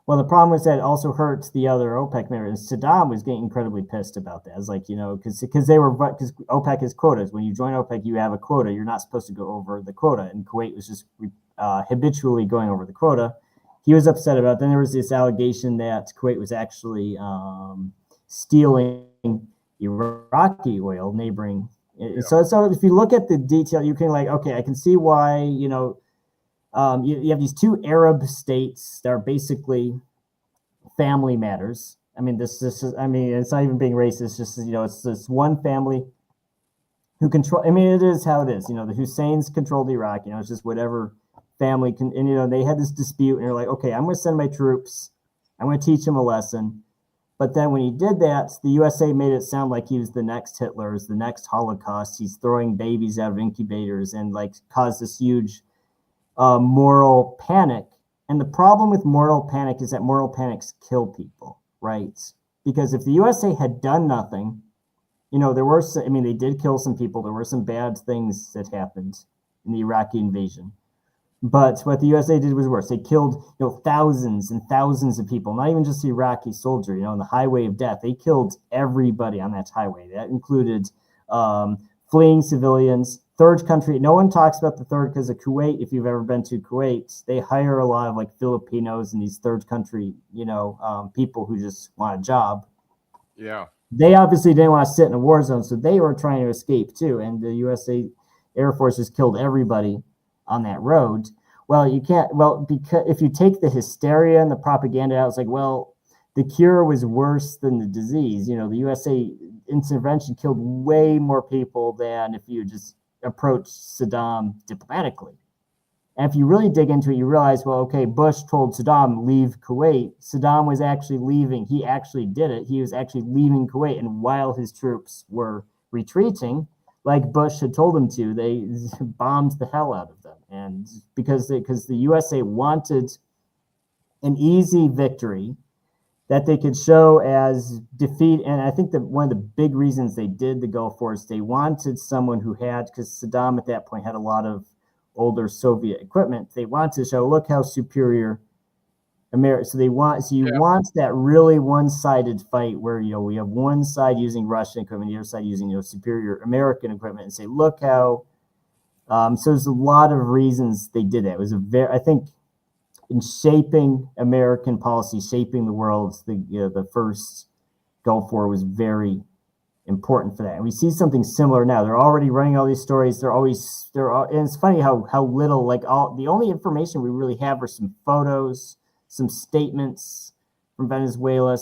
[SPEAKER 2] Well, the problem was that it also hurts the other OPEC members. Saddam was getting incredibly pissed about that. It's like, because OPEC has quotas. When you join OPEC, you have a quota. You're not supposed to go over the quota. And Kuwait was just habitually going over the quota. He was upset about it. Then there was this allegation that Kuwait was actually stealing Iraqi oil, neighboring. Yeah. So if you look at the detail, you can okay, I can see why, you have these two Arab states that are basically family matters. I mean, it's not even being racist. It's just, it's this one family who control. I mean, it is how it is. The Husseins controlled Iraq. It's just whatever family can. And they had this dispute, and they're like, okay, I'm going to send my troops. I'm going to teach them a lesson. But then when he did that, the USA made it sound like he was the next Hitler, the next Holocaust. He's throwing babies out of incubators and caused this huge moral panic. And the problem with moral panic is that moral panics kill people, right? Because if the USA had done nothing, they did kill some people. There were some bad things that happened in the Iraqi invasion. But what the USA did was worse. They killed, thousands and thousands of people, not even just the Iraqi soldier, on the highway of death. They killed everybody on that highway. That included fleeing civilians, third country. No one talks about the third because of Kuwait. If you've ever been to Kuwait, they hire a lot of Filipinos and these third country, people who just want a job.
[SPEAKER 1] Yeah.
[SPEAKER 2] They obviously didn't want to sit in a war zone, so they were trying to escape too. And the USA Air Force just killed everybody on that road. Well, you can't. Well, because if you take the hysteria and the propaganda out, it's like, well, the cure was worse than the disease. The USA intervention killed way more people than if you just approached Saddam diplomatically. And if you really dig into it, you realize, well, okay, Bush told Saddam, leave Kuwait. Saddam was actually leaving. He actually did it. He was actually leaving Kuwait. And while his troops were retreating, like Bush had told them to, they bombed the hell out of them. And because the USA wanted an easy victory that they could show as defeat. And I think that one of the big reasons they did the Gulf War is they wanted someone who had, because Saddam at that point had a lot of older Soviet equipment. They wanted to show, look how superior America. So you want that really one-sided fight where, we have one side using Russian equipment, the other side using, superior American equipment, and say, look how. So there's a lot of reasons they did it. It was I think in shaping American policy, shaping the world, the first Gulf War was very important for that. And we see something similar now. They're already running all these stories. And it's funny how little, the only information we really have are some photos, some statements from Venezuela,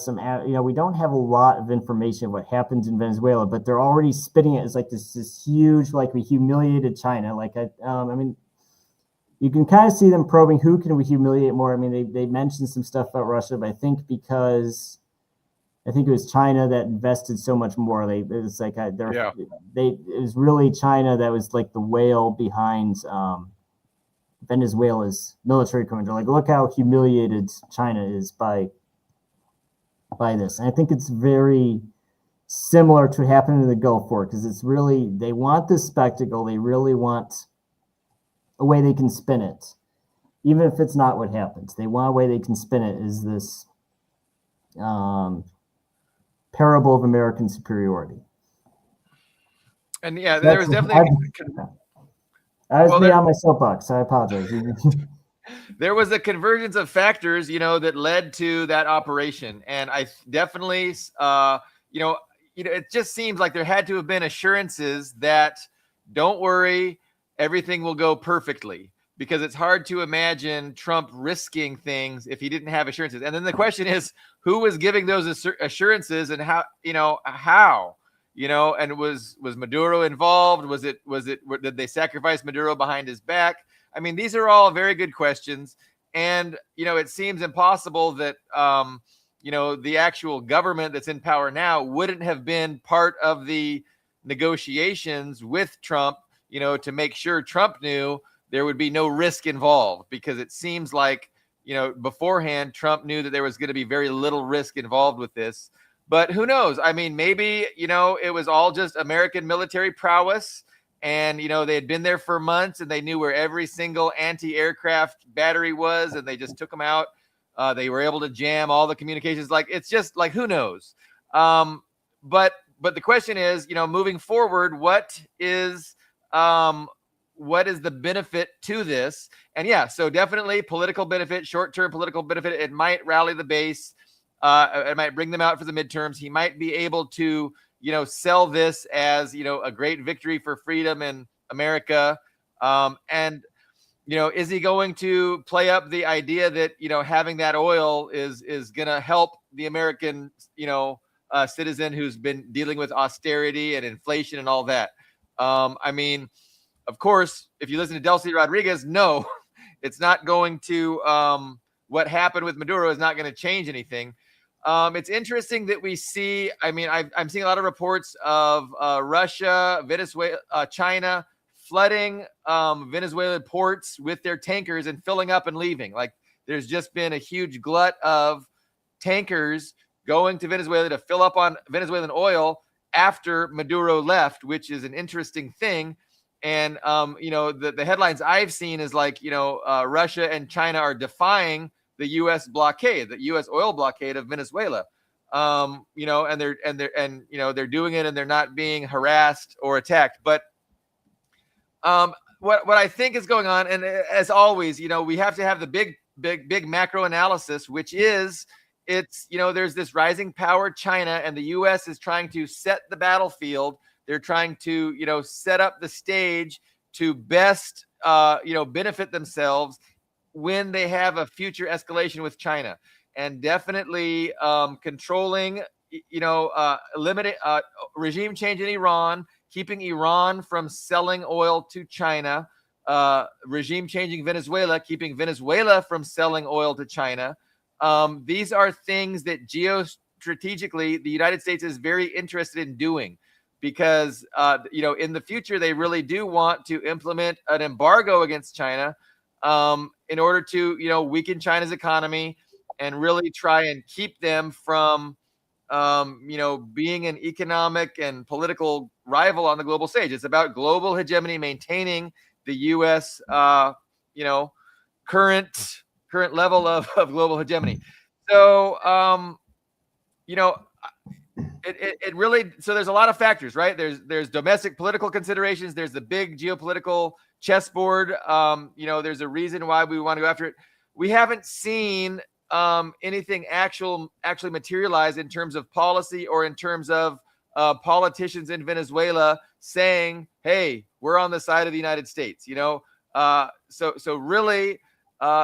[SPEAKER 2] we don't have a lot of information of what happened in Venezuela, but they're already spitting it as this huge, we humiliated China. You can kind of see them probing who can we humiliate more. I mean, they mentioned some stuff about Russia, but I think because it was China that invested so much more. It was really China that was the whale behind Venezuela's military commander. Look how humiliated China is by this. And I think it's very similar to what happened in the Gulf War, because it's really, they want this spectacle. They really want a way they can spin it, even if it's not what happens. They want a way they can spin it is this parable of American superiority.
[SPEAKER 1] And yeah, there was definitely.
[SPEAKER 2] I was on my soapbox. I apologize.
[SPEAKER 1] There was a convergence of factors, that led to that operation, and I definitely, it just seems like there had to have been assurances that, don't worry, everything will go perfectly. because it's hard to imagine Trump risking things if he didn't have assurances. And then the question is, who was giving those assurances, and how, and was Maduro involved? Did they sacrifice Maduro behind his back? I mean, these are all very good questions. And, it seems impossible that, the actual government that's in power now wouldn't have been part of the negotiations with Trump, to make sure Trump knew there would be no risk involved, because it seems like, beforehand, Trump knew that there was going to be very little risk involved with this. But who knows? I mean, maybe, it was all just American military prowess, and, they had been there for months and they knew where every single anti-aircraft battery was, and they just took them out. They were able to jam all the communications. Like, it's just like, who knows? But the question is, moving forward, what is the benefit to this? And yeah, so definitely political benefit, short-term political benefit. It might rally the base. It might bring them out for the midterms. He might be able to, sell this as, a great victory for freedom in America. And, is he going to play up the idea that, having that oil is going to help the American, citizen who's been dealing with austerity and inflation and all that? I mean, of course, if you listen to Delcy Rodriguez, no, it's not going to, what happened with Maduro is not going to change anything. It's interesting that we see, I mean, I'm seeing a lot of reports of Russia, Venezuela, China flooding Venezuelan ports with their tankers and filling up and leaving. Like, there's just been a huge glut of tankers going to Venezuela to fill up on Venezuelan oil after Maduro left, which is an interesting thing. And, the headlines I've seen is like, Russia and China are defying the U.S. blockade, the U.S. oil blockade of Venezuela. And they're doing it and they're not being harassed or attacked. But what I think is going on, and as always, we have to have the big macro analysis, which is, there's this rising power, China, and the U.S. is trying to set the battlefield. They're trying to, set up the stage to best, benefit themselves when they have a future escalation with China. And definitely controlling, limited regime change in Iran, keeping Iran from selling oil to China, regime changing Venezuela, keeping Venezuela from selling oil to China. These are things that geostrategically the United States is very interested in doing, because, in the future, they really do want to implement an embargo against China in order to, weaken China's economy and really try and keep them from, being an economic and political rival on the global stage. It's about global hegemony, maintaining the U.S., current level of global hegemony. So, it really, so there's a lot of factors, right? There's domestic political considerations. There's the big geopolitical chessboard. There's a reason why we want to go after it. We haven't seen anything actually materialize in terms of policy or in terms of politicians in Venezuela saying, hey, we're on the side of the United States, so really,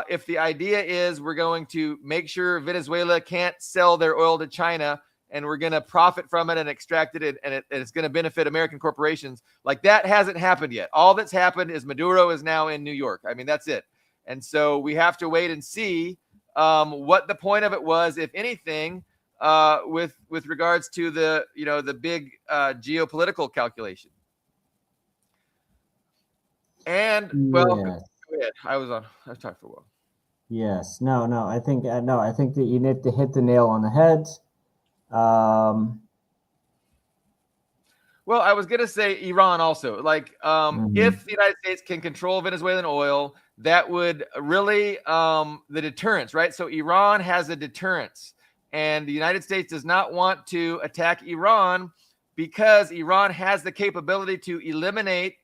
[SPEAKER 1] if the idea is we're going to make sure Venezuela can't sell their oil to China, and we're going to profit from it and extract it, and it's going to benefit American corporations, like, that hasn't happened yet. All that's happened is Maduro is now in New York. I mean, that's it. And so we have to wait and see what the point of it was, if anything, with regards to the big geopolitical calculation. And well,
[SPEAKER 2] Yes.
[SPEAKER 1] go ahead. I've talked for a while.
[SPEAKER 2] Yes. No. I think that you need to hit the nail on the head.
[SPEAKER 1] Well, I was going to say Iran also. Like, if the United States can control Venezuelan oil, that would really, the deterrence, right? So Iran has a deterrence, and the United States does not want to attack Iran because Iran has the capability to eliminate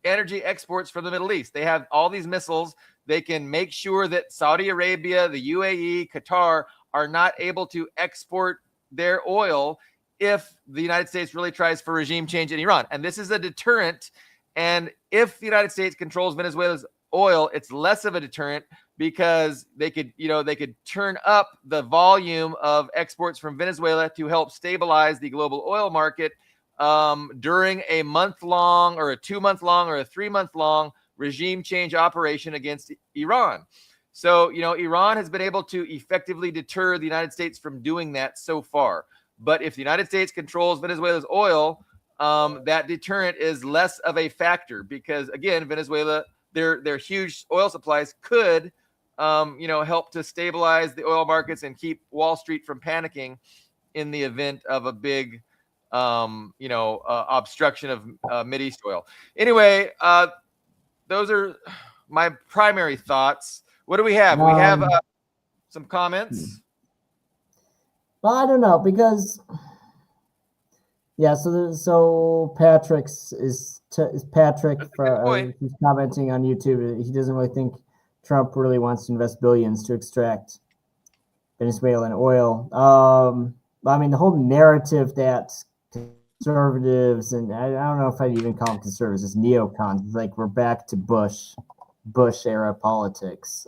[SPEAKER 1] energy exports from the Middle East. They have all these missiles. They can make sure that Saudi Arabia, the UAE, Qatar are not able to export their oil if the United States really tries for regime change in Iran. And this is a deterrent. And if the United States controls Venezuela's oil, it's less of a deterrent because they could turn up the volume of exports from Venezuela to help stabilize the global oil market during a month-long or a 2-month-long or a 3-month-long regime change operation against Iran. So, Iran has been able to effectively deter the United States from doing that so far. But if the United States controls Venezuela's oil, that deterrent is less of a factor because, again, Venezuela, their huge oil supplies could, help to stabilize the oil markets and keep Wall Street from panicking in the event of a big, obstruction of Mideast oil. Anyway, those are my primary thoughts. What do we have? We have some comments.
[SPEAKER 2] Well, I don't know because, yeah. So Patrick's is Patrick who's commenting on YouTube. He doesn't really think Trump really wants to invest billions to extract Venezuelan oil. I mean, the whole narrative that conservatives, and I don't know if I'd even call them conservatives, it's neocons. It's like we're back to Bush era politics.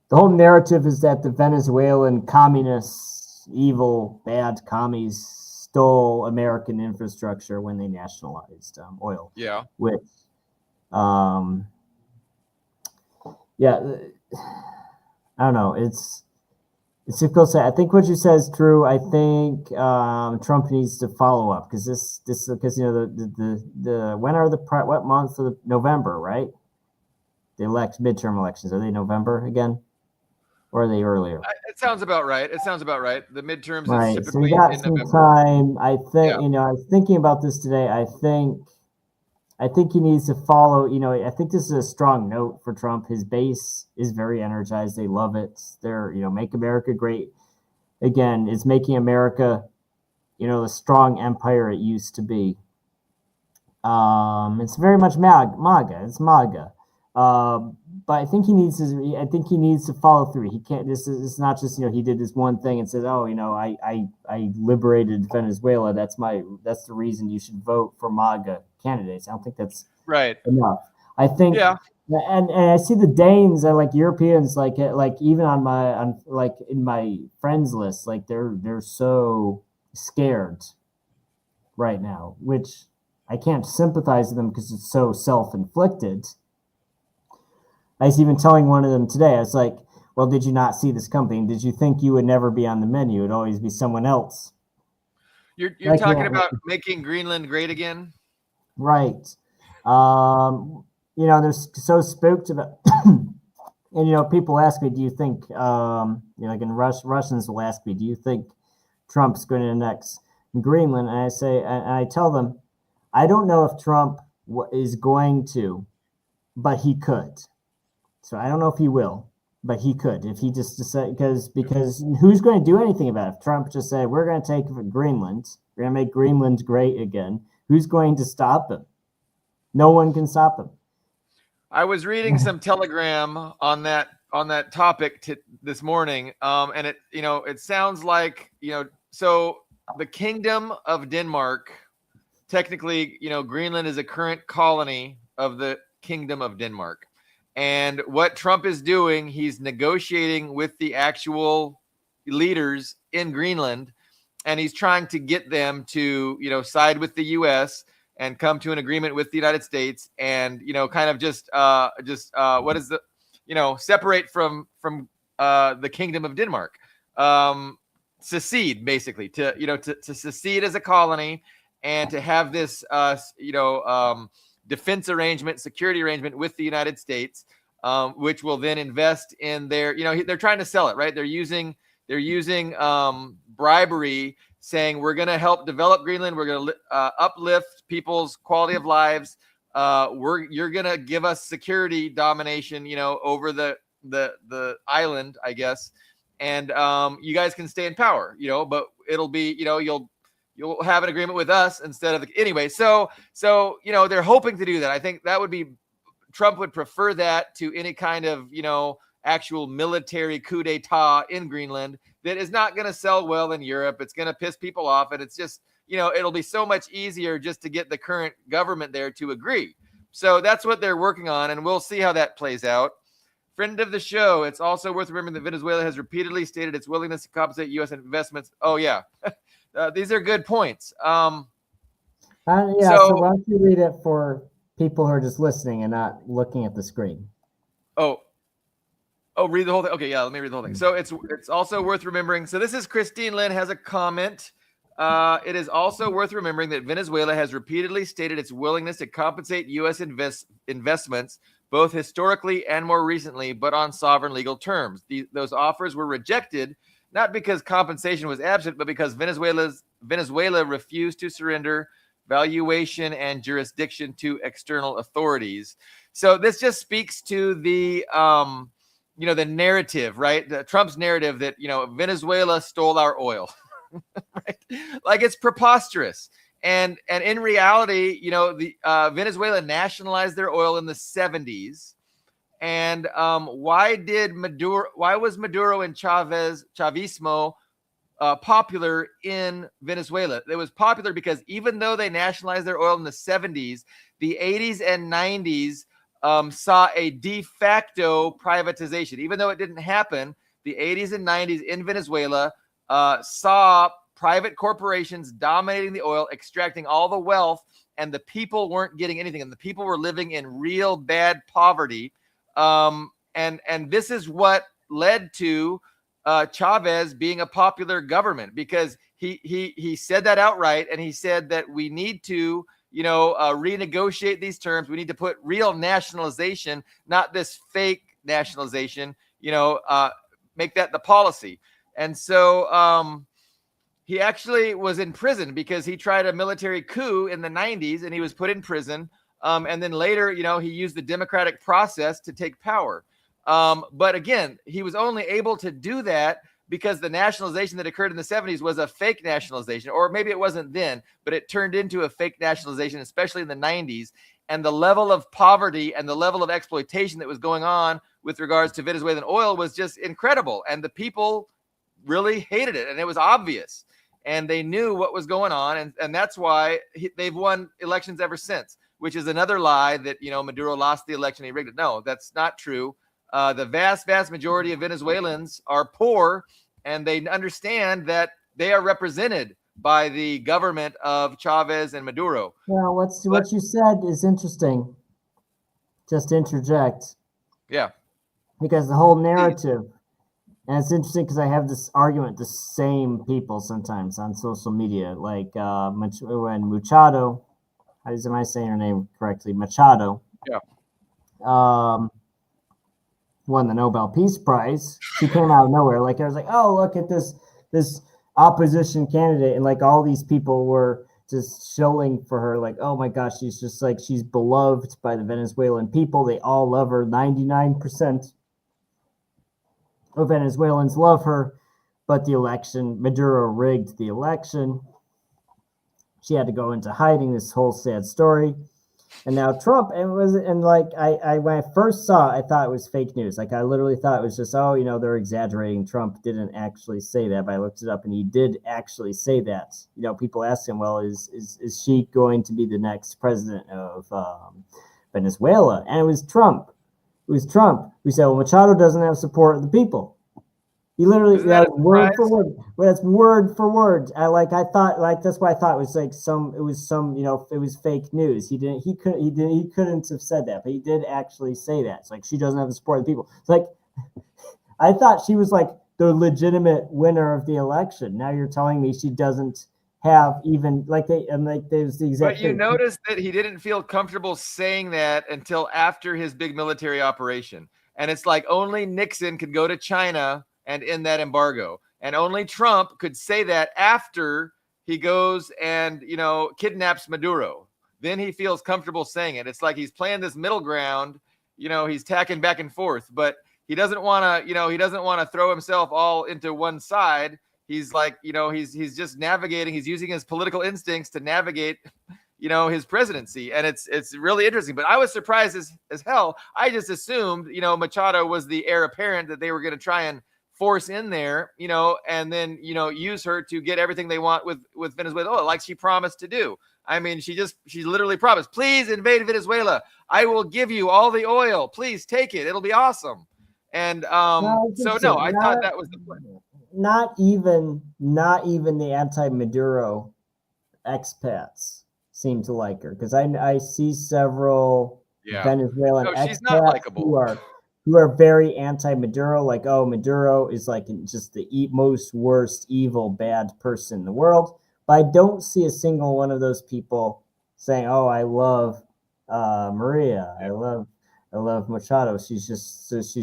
[SPEAKER 2] The whole narrative is that the Venezuelan communists, evil, bad commies, stole American infrastructure when they nationalized oil.
[SPEAKER 1] Yeah.
[SPEAKER 2] Which, I don't know. It's difficult to say. I think what you said is true. I think Trump needs to follow up because because when are what month of November, right? The midterm elections, are they November again? Or are they earlier?
[SPEAKER 1] It sounds about right. The midterms
[SPEAKER 2] right.
[SPEAKER 1] is typically
[SPEAKER 2] so we got
[SPEAKER 1] in
[SPEAKER 2] some
[SPEAKER 1] November.
[SPEAKER 2] time. I think, I was thinking about this today. I think he needs to follow, I think this is a strong note for Trump. His base is very energized. They love it. They're, make America great again. It's making America, the strong empire it used to be. It's very much MAGA. It's MAGA. But I think he needs to follow through. He can't. It's not just he did this one thing and said, oh, I liberated Venezuela. That's the reason you should vote for MAGA candidates. I don't think that's
[SPEAKER 1] right
[SPEAKER 2] enough. I think and I see the Danes and like Europeans like even in my friends list, like they're so scared right now, which I can't sympathize with them because it's so self-inflicted. I was even telling one of them today, I was like, well, did you not see this company? Did you think you would never be on the menu? It would always be someone else.
[SPEAKER 1] You're talking about making Greenland great again?
[SPEAKER 2] Right. They're so spooked about, and, people ask me, do you think, like in Russians will ask me, do you think Trump's going to annex Greenland? And I say, and I tell them, I don't know if Trump is going to, but he could. So I don't know if he will, but he could if he just decided, because who's going to do anything about it? If Trump just said, we're going to take Greenland, we're going to make Greenland great again, who's going to stop him? No one can stop him.
[SPEAKER 1] I was reading some Telegram on that topic this morning, and it sounds like so the Kingdom of Denmark, technically, Greenland is a current colony of the Kingdom of Denmark. And what Trump is doing, he's negotiating with the actual leaders in Greenland, and he's trying to get them to, side with the U.S. and come to an agreement with the United States, and kind of just what is the, separate from the Kingdom of Denmark, secede basically to secede as a colony, and to have this defense arrangement, security arrangement with the United States, which will then invest in their, they're trying to sell it, right? They're using bribery, saying we're going to help develop Greenland. We're going to uplift people's quality of lives. You're going to give us security domination, over the island, I guess. And you guys can stay in power, but it'll be, you'll have an agreement with us instead of anyway. So, they're hoping to do that. I think that would be, Trump would prefer that to any kind of, actual military coup d'etat in Greenland that is not going to sell well in Europe. It's going to piss people off. And it's just, it'll be so much easier just to get the current government there to agree. So that's what they're working on, and we'll see how that plays out. Friend of the show, it's also worth remembering that Venezuela has repeatedly stated its willingness to compensate U.S. investments. Oh, yeah. These are good points.
[SPEAKER 2] So why don't you read it for people who are just listening and not looking at the screen?
[SPEAKER 1] Read the whole thing. Okay, yeah, let me read the whole thing. So it's also worth remembering. So this is Christine Lynn has a comment. It is also worth remembering that Venezuela has repeatedly stated its willingness to compensate U.S. investments, both historically and more recently, but on sovereign legal terms. Those offers were rejected, not because compensation was absent, but because Venezuela refused to surrender valuation and jurisdiction to external authorities. So this just speaks to the the narrative, right? Trump's narrative that, Venezuela stole our oil, right? Like, it's preposterous. And in reality, the Venezuela nationalized their oil in the 70s. And why was Maduro and Chavismo popular in Venezuela? It was popular because even though they nationalized their oil in the 70s, the 80s and 90s saw a de facto privatization. Even though it didn't happen, the 80s and 90s in Venezuela saw private corporations dominating the oil, extracting all the wealth, and the people weren't getting anything. And the people were living in real bad poverty. And this is what led to Chavez being a popular government, because he said that outright, and he said that we need to renegotiate these terms. We need to put real nationalization, not this fake nationalization, make that the policy. And so he actually was in prison because he tried a military coup in the 90s, and he was put in prison. And then later, he used the democratic process to take power. But again, he was only able to do that because the nationalization that occurred in the 70s was a fake nationalization, or maybe it wasn't then, but it turned into a fake nationalization, especially in the 90s. And the level of poverty and the level of exploitation that was going on with regards to Venezuelan oil was just incredible. And the people really hated it, and it was obvious. And they knew what was going on. And that's why they've won elections ever since, which is another lie that, Maduro lost the election, he rigged it. No, that's not true. The vast, vast majority of Venezuelans are poor, and they understand that they are represented by the government of Chavez and Maduro.
[SPEAKER 2] Well, what you said is interesting. Just to interject.
[SPEAKER 1] Yeah.
[SPEAKER 2] Because the whole narrative, and it's interesting because I have this argument with the same people sometimes on social media, like when Machado, am I saying her name correctly? Machado.
[SPEAKER 1] Yeah.
[SPEAKER 2] Won the Nobel Peace Prize. She came out of nowhere. Like, I was like, oh, look at this opposition candidate, and like all these people were just shilling for her. Like, oh my gosh, she's beloved by the Venezuelan people. They all love her. 99% of Venezuelans love her. But the election, Maduro rigged the election. She had to go into hiding. This whole sad story. And now Trump, when I first saw it, I thought it was fake news. Like, I literally thought it was just, they're exaggerating. Trump didn't actually say that, but I looked it up, and he did actually say that. People ask him, well, is she going to be the next president of Venezuela? And it was Trump. We said, well, Machado doesn't have support of the people. He literally, word for word. Well, that's word for word. That's why I thought it was it was fake news. He couldn't have said that, but he did actually say that. It's like, she doesn't have the support of the people. It's like, I thought she was like the legitimate winner of the election. Now you're telling me she doesn't have even there's the exact.
[SPEAKER 1] But you notice that he didn't feel comfortable saying that until after his big military operation. And it's like, only Nixon could go to China and end that embargo. And only Trump could say that after he goes and, kidnaps Maduro. Then he feels comfortable saying it. It's like he's playing this middle ground, he's tacking back and forth, but he doesn't want to, throw himself all into one side. He's like, he's just navigating. He's using his political instincts to navigate, his presidency. And it's really interesting. But I was surprised as hell. I just assumed, Machado was the heir apparent that they were going to try and force in there, and then, use her to get everything they want with Venezuela, like she promised to do. I mean, she literally promised, please invade Venezuela. I will give you all the oil. Please take it. It'll be awesome. And so no, I thought that was the plan.
[SPEAKER 2] Not even the anti-Maduro expats seem to like her, because I see several Venezuelan
[SPEAKER 1] she's not
[SPEAKER 2] expats
[SPEAKER 1] likable.
[SPEAKER 2] who are very anti-Maduro, like, oh, Maduro is like just the most worst, evil, bad person in the world. But I don't see a single one of those people saying, oh, I love Maria. I love Machado. She's just such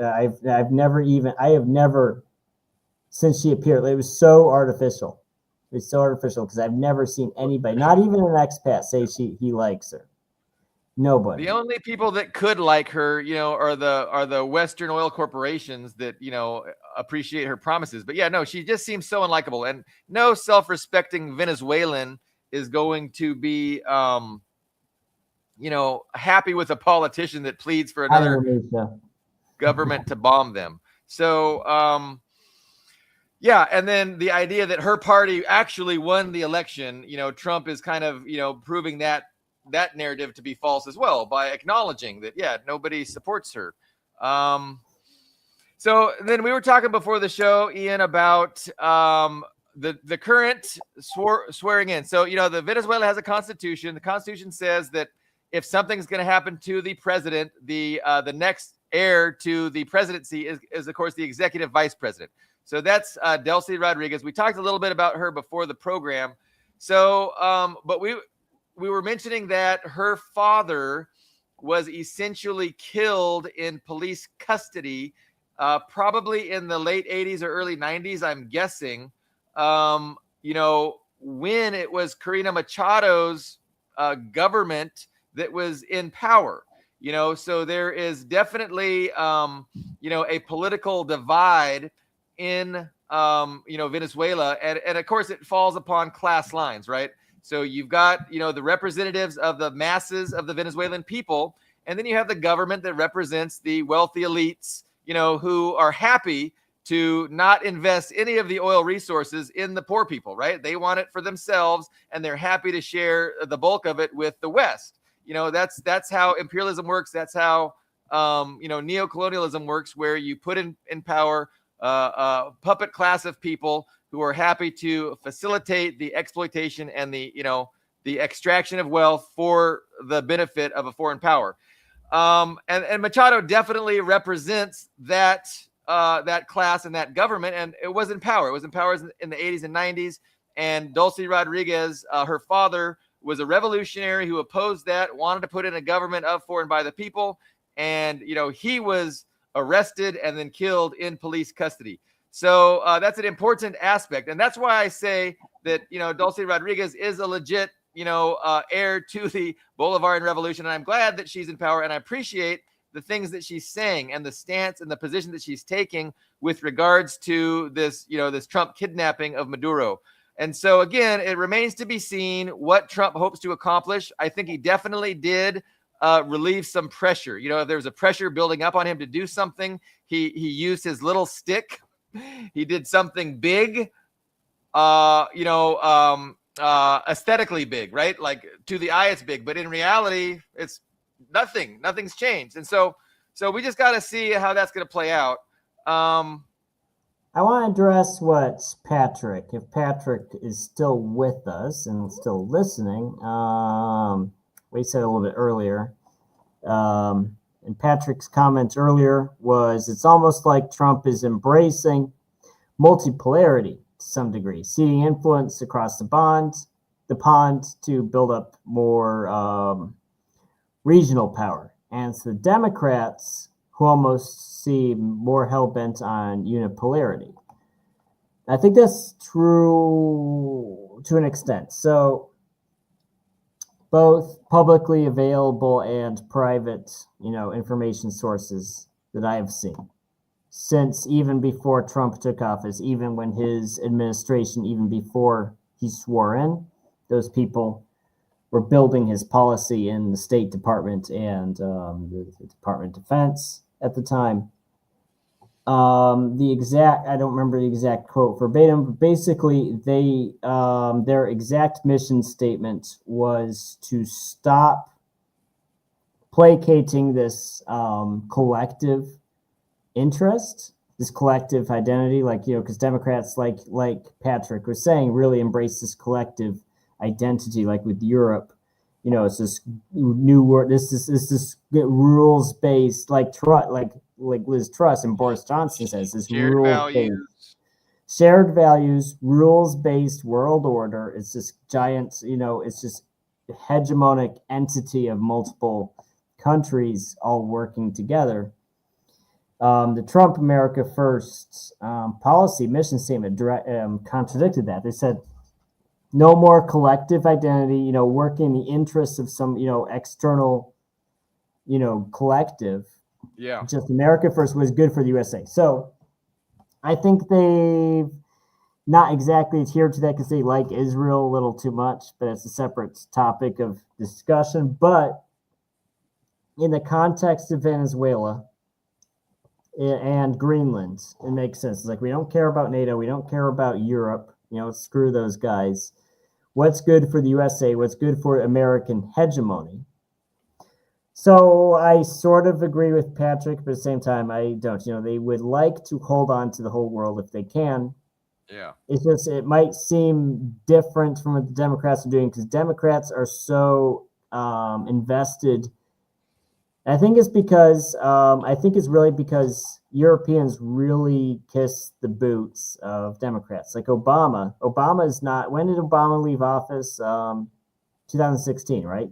[SPEAKER 2] I have never, since she appeared, it was so artificial. It's so artificial because I've never seen anybody, not even an expat, say he likes her. Nobody.
[SPEAKER 1] The only people that could like her, are the Western oil corporations that, appreciate her promises. But yeah, no, she just seems so unlikable, and no self-respecting Venezuelan is going to be, happy with a politician that pleads for another government to bomb them. So, yeah, and then the idea that her party actually won the election, Trump is kind of, proving that narrative to be false as well by acknowledging that, yeah, nobody supports her. So then we were talking before the show, Ian, about the current swearing in. So, the Venezuela has a constitution. The constitution says that if something's going to happen to the president, the next heir to the presidency is of course the executive vice president. So that's Delcy Rodriguez. We talked a little bit about her before the program. So, but we were mentioning that her father was essentially killed in police custody, probably in the late 80s or early 90s, I'm guessing, when it was Corina Machado's government that was in power. So there is definitely, a political divide in, Venezuela. And of course, it falls upon class lines, right? So you've got, the representatives of the masses of the Venezuelan people, and then you have the government that represents the wealthy elites, who are happy to not invest any of the oil resources in the poor people, right? They want it for themselves, and they're happy to share the bulk of it with the West. That's how imperialism works. That's how, neocolonialism works, where you put in power a puppet class of people who are happy to facilitate the exploitation and the extraction of wealth for the benefit of a foreign power. And Machado definitely represents that class and that government, and it was in power. It was in power in the 80s and 90s. And Delcy Rodriguez, her father, was a revolutionary who opposed that, wanted to put in a government of, for, and by the people. And, he was arrested and then killed in police custody. So that's an important aspect. And that's why I say that, Delcy Rodriguez is a legit, heir to the Bolivarian Revolution. And I'm glad that she's in power. And I appreciate the things that she's saying and the stance and the position that she's taking with regards to this, this Trump kidnapping of Maduro. And so, again, it remains to be seen what Trump hopes to accomplish. I think he definitely did relieve some pressure. If there was a pressure building up on him to do something, he used his little stick. He did something big, aesthetically big, right? Like to the eye, it's big, but in reality, it's nothing. Nothing's changed. And so we just got to see how that's going to play out.
[SPEAKER 2] I want to address what Patrick, if Patrick is still with us and still listening, we said a little bit earlier. And Patrick's comments earlier was, it's almost like Trump is embracing multipolarity to some degree, ceding influence across the pond to build up more regional power. And it's the Democrats who almost seem more hell-bent on unipolarity. I think that's true to an extent. So both publicly available and private, information sources that I have seen since even before Trump took office, even when his administration, even before he swore in, those people were building his policy in the State Department and the Department of Defense at the time. I don't remember the exact quote verbatim, but basically their exact mission statement was to stop placating this collective interest, this collective identity, because Democrats, like Patrick was saying, really embrace this collective identity, like with Europe. It's this new word. This rules based, like Liz Truss and Boris Johnson says, this
[SPEAKER 1] Shared values.
[SPEAKER 2] Shared values, rules based world order. It's this giant, it's this hegemonic entity of multiple countries all working together. The Trump America First policy mission statement contradicted that. They said no more collective identity, working in the interests of some, external, collective.
[SPEAKER 1] Yeah.
[SPEAKER 2] Just America First was good for the USA. So I think they've not exactly adhered to that because they like Israel a little too much, but it's a separate topic of discussion. But in the context of Venezuela and Greenland, it makes sense. It's like, we don't care about NATO. We don't care about Europe. Screw those guys. What's good for the USA? What's good for American hegemony? So I sort of agree with Patrick, but at the same time, I don't. They would like to hold on to the whole world if they can.
[SPEAKER 1] Yeah.
[SPEAKER 2] It's just, it might seem different from what the Democrats are doing because Democrats are so invested. I think it's really because Europeans really kiss the boots of Democrats. Like Obama. When did Obama leave office? 2016, right?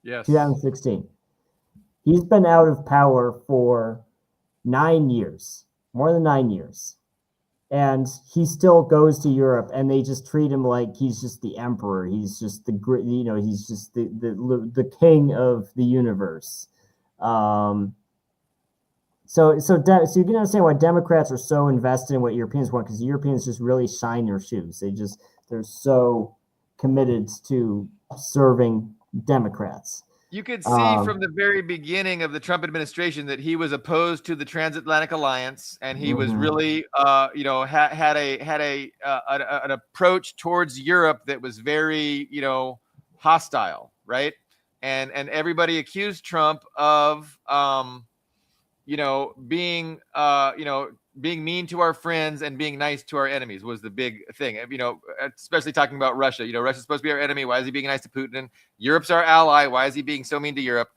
[SPEAKER 1] Yes.
[SPEAKER 2] 2016. He's been out of power for 9 years, more than 9 years. And he still goes to Europe, and they just treat him like he's just the emperor. He's just he's just the king of the universe. So you can understand why Democrats are so invested in what Europeans want, because Europeans just really shine their shoes. They're so committed to serving Democrats.
[SPEAKER 1] You could see from the very beginning of the Trump administration that he was opposed to the transatlantic alliance, and he was really, had an approach towards Europe that was very, hostile, right? And everybody accused Trump of, being mean to our friends and being nice to our enemies was the big thing. Especially talking about Russia. Russia's supposed to be our enemy. Why is he being nice to Putin? Europe's our ally. Why is he being so mean to Europe?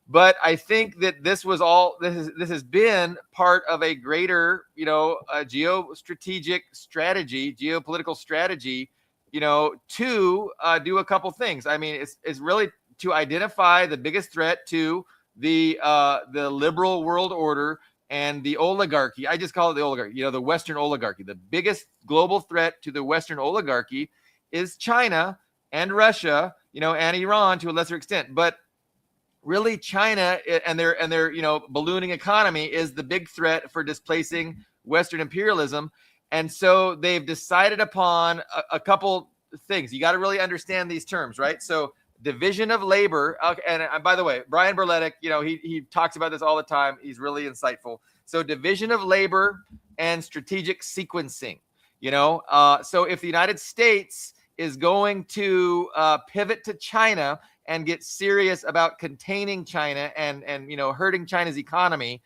[SPEAKER 1] But I think that this has been part of a greater, geopolitical strategy, to do a couple things. I mean, it's really to identify the biggest threat to the liberal world order and the oligarchy. I just call it the oligarchy, the Western oligarchy. The biggest global threat to the Western oligarchy is China and Russia, and Iran to a lesser extent. But really, China and their ballooning economy is the big threat for displacing Western imperialism. And so they've decided upon a couple things. You got to really understand these terms, right? So division of labor. And by the way, Brian Berletic, he talks about this all the time. He's really insightful. So division of labor and strategic sequencing, so if the United States is going to pivot to China and get serious about containing China and hurting China's economy,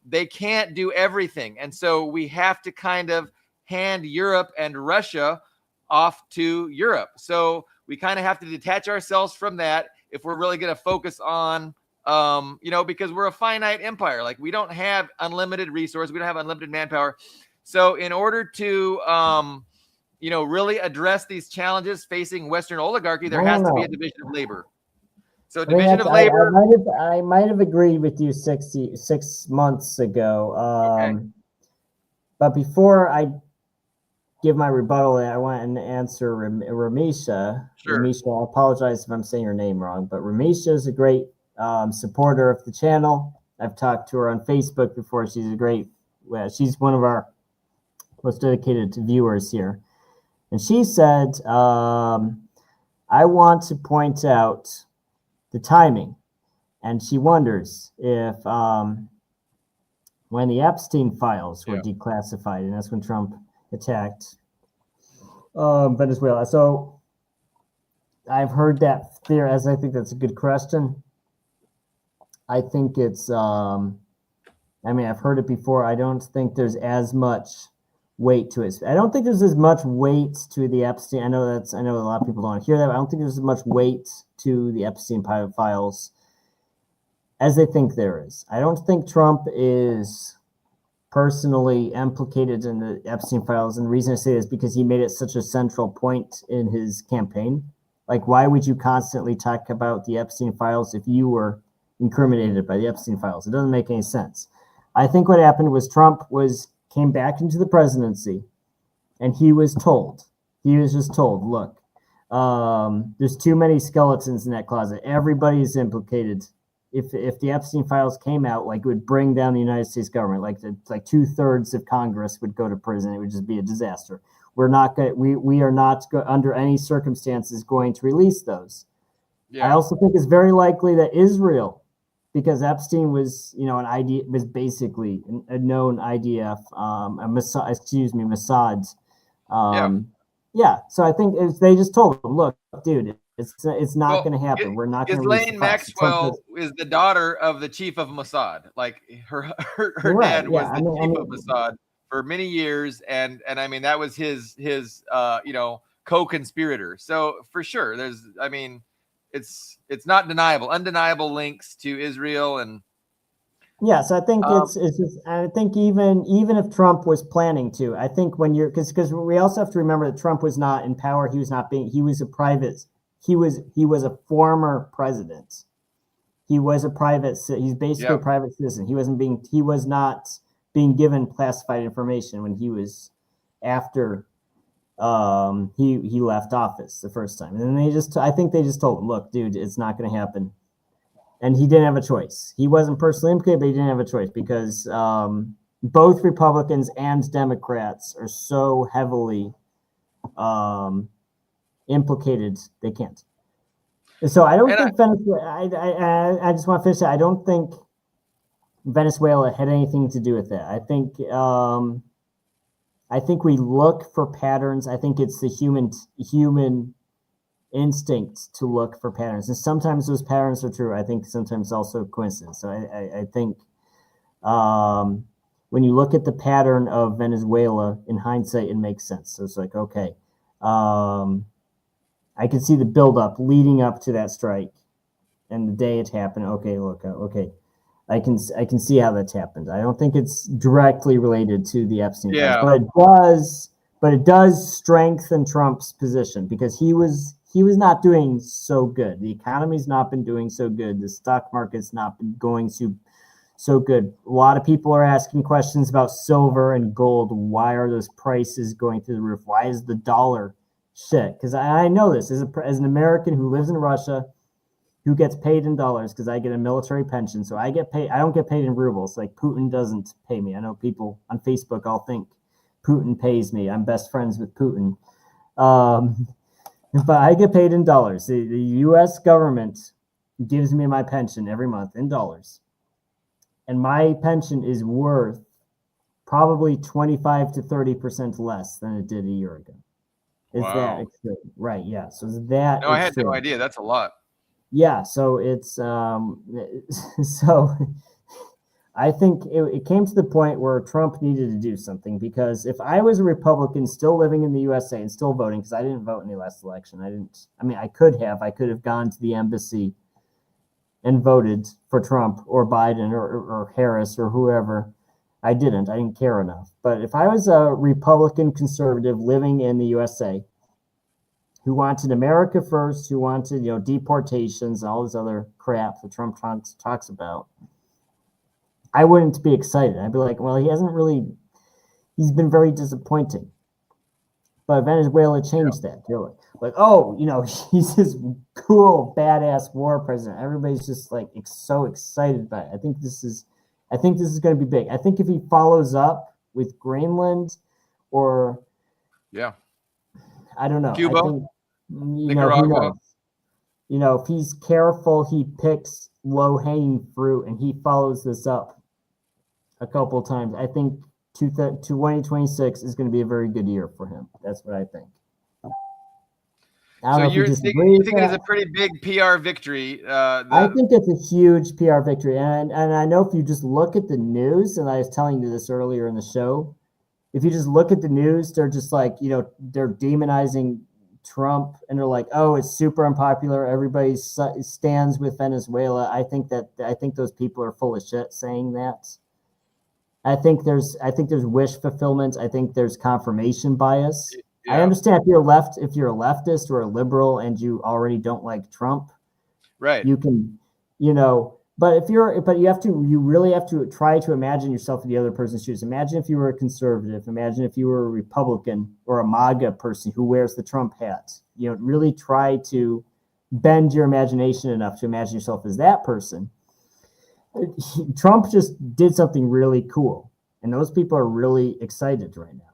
[SPEAKER 1] they can't do everything. And so we have to kind of hand Europe and Russia off to Europe. So we kind of have to detach ourselves from that if we're really going to focus on, because we're a finite empire. Like, we don't have unlimited resources. We don't have unlimited manpower. So in order to, really address these challenges facing Western oligarchy, there has to be a division of labor. So division of labor.
[SPEAKER 2] I might have agreed with you 6 months ago.
[SPEAKER 1] Okay.
[SPEAKER 2] But before I give my rebuttal, I want to answer Ramisha.
[SPEAKER 1] Sure.
[SPEAKER 2] Ramisha, I apologize if I'm saying your name wrong, but Ramisha is a great supporter of the channel. I've talked to her on Facebook before. She's she's one of our most dedicated viewers here. And she said, I want to point out the timing. And she wonders if when the Epstein files were
[SPEAKER 1] Yeah.
[SPEAKER 2] declassified, and that's when Trump attacked Venezuela. So I've heard that theory, as I think that's a good question. I think it's, I mean, I've heard it before. I don't think there's as much weight to it. I don't think there's as much weight to the Epstein. I know a lot of people don't hear that, but I don't think there's as much weight to the Epstein files as they think there is. I don't think Trump is personally implicated in the Epstein files. And the reason I say this is because he made it such a central point in his campaign. Like, why would you constantly talk about the Epstein files if you were incriminated by the Epstein files? It doesn't make any sense. I think what happened was Trump came back into the presidency, and he was just told, look, there's too many skeletons in that closet. Everybody's implicated. If the Epstein files came out, like, it would bring down the United States government. Like 2/3 of Congress would go to prison. It would just be a disaster. We are not under any circumstances going to release those.
[SPEAKER 1] Yeah.
[SPEAKER 2] I also think it's very likely that Israel, because Epstein was, was basically a known IDF, Mossad. Yeah. So I think they just told him, look, dude, it's not going to happen. We're not going to release
[SPEAKER 1] Ghislaine Maxwell is the daughter of the chief of Mossad. Like her dad was the chief of Mossad for many years, and I mean that was his co-conspirator. So for sure, it's not undeniable links to Israel. And
[SPEAKER 2] yes, I think it's just, I think even if Trump was planning to, I think when you're, because we also have to remember that Trump was not in power. He was a former president. He's basically a private citizen. He was not being given classified information when he was after he left office the first time. And then I think they just told him, look, dude, it's not going to happen. And he didn't have a choice. He wasn't personally implicated, but he didn't have a choice because both Republicans and Democrats are so heavily implicated, they can't. And so I don't think Venezuela, I just want to finish that. I don't think Venezuela had anything to do with that. I think we look for patterns. I think it's the human instinct to look for patterns, and sometimes those patterns are true. I think sometimes also coincidence. So I think when you look at the pattern of Venezuela in hindsight, it makes sense. So it's like, okay, I can see the buildup leading up to that strike, and the day it happened. Okay, look, okay, I can see how that's happened. I don't think it's directly related to the Epstein files, but it does strengthen Trump's position because he was not doing so good. The economy's not been doing so good. The stock market's not been going so good. A lot of people are asking questions about silver and gold. Why are those prices going through the roof? Why is the dollar shit? Because I know this as an American who lives in Russia, who gets paid in dollars because I get a military pension. So I get paid. I don't get paid in rubles. Like Putin doesn't pay me. I know people on Facebook all think Putin pays me. I'm best friends with Putin. But I get paid in dollars. The U.S. government gives me my pension every month in dollars. And my pension is worth probably 25 to 30% less than it did a year ago. Is that extreme? Right, yeah. So is that
[SPEAKER 1] I had no idea. That's a lot.
[SPEAKER 2] Yeah, so it's so I think it came to the point where Trump needed to do something, because if I was a Republican still living in the USA and still voting, because I didn't vote in the last election, I could have gone to the embassy and voted for Trump or Biden or Harris or whoever. I didn't care enough. But if I was a Republican conservative living in the USA who wanted America first, who wanted, deportations and all this other crap that Trump talks about, I wouldn't be excited. I'd be like, well, he's been very disappointing. But Venezuela changed that. They're like, oh, he's this cool, badass war president. Everybody's just like so excited by it. I think this is going to be big. I think if he follows up with Greenland or I don't know.
[SPEAKER 1] Cuba,
[SPEAKER 2] I think,
[SPEAKER 1] Nicaragua.
[SPEAKER 2] If he's careful, he picks low-hanging fruit and he follows this up a couple of times. I think 2026 is going to be a very good year for him. That's what I think. I don't
[SPEAKER 1] So
[SPEAKER 2] know if you
[SPEAKER 1] you
[SPEAKER 2] disagree with
[SPEAKER 1] think it is
[SPEAKER 2] that.
[SPEAKER 1] a pretty big PR victory.
[SPEAKER 2] I think it's a huge PR victory. And I know if you just look at the news, and I was telling you this earlier in the show, if you just look at the news, they're just like, they're demonizing Trump and they're like, oh, it's super unpopular. Everybody stands with Venezuela. I think those people are full of shit saying that. I think there's wish fulfillment. I think there's confirmation bias.
[SPEAKER 1] Yeah.
[SPEAKER 2] I understand if you're a leftist or a liberal and you already don't like Trump,
[SPEAKER 1] right.
[SPEAKER 2] You can, but you really have to try to imagine yourself in the other person's shoes. Imagine if you were a conservative. Imagine if you were a Republican or a MAGA person who wears the Trump hat. Really try to bend your imagination enough to imagine yourself as that person. Trump just did something really cool, and those people are really excited right now.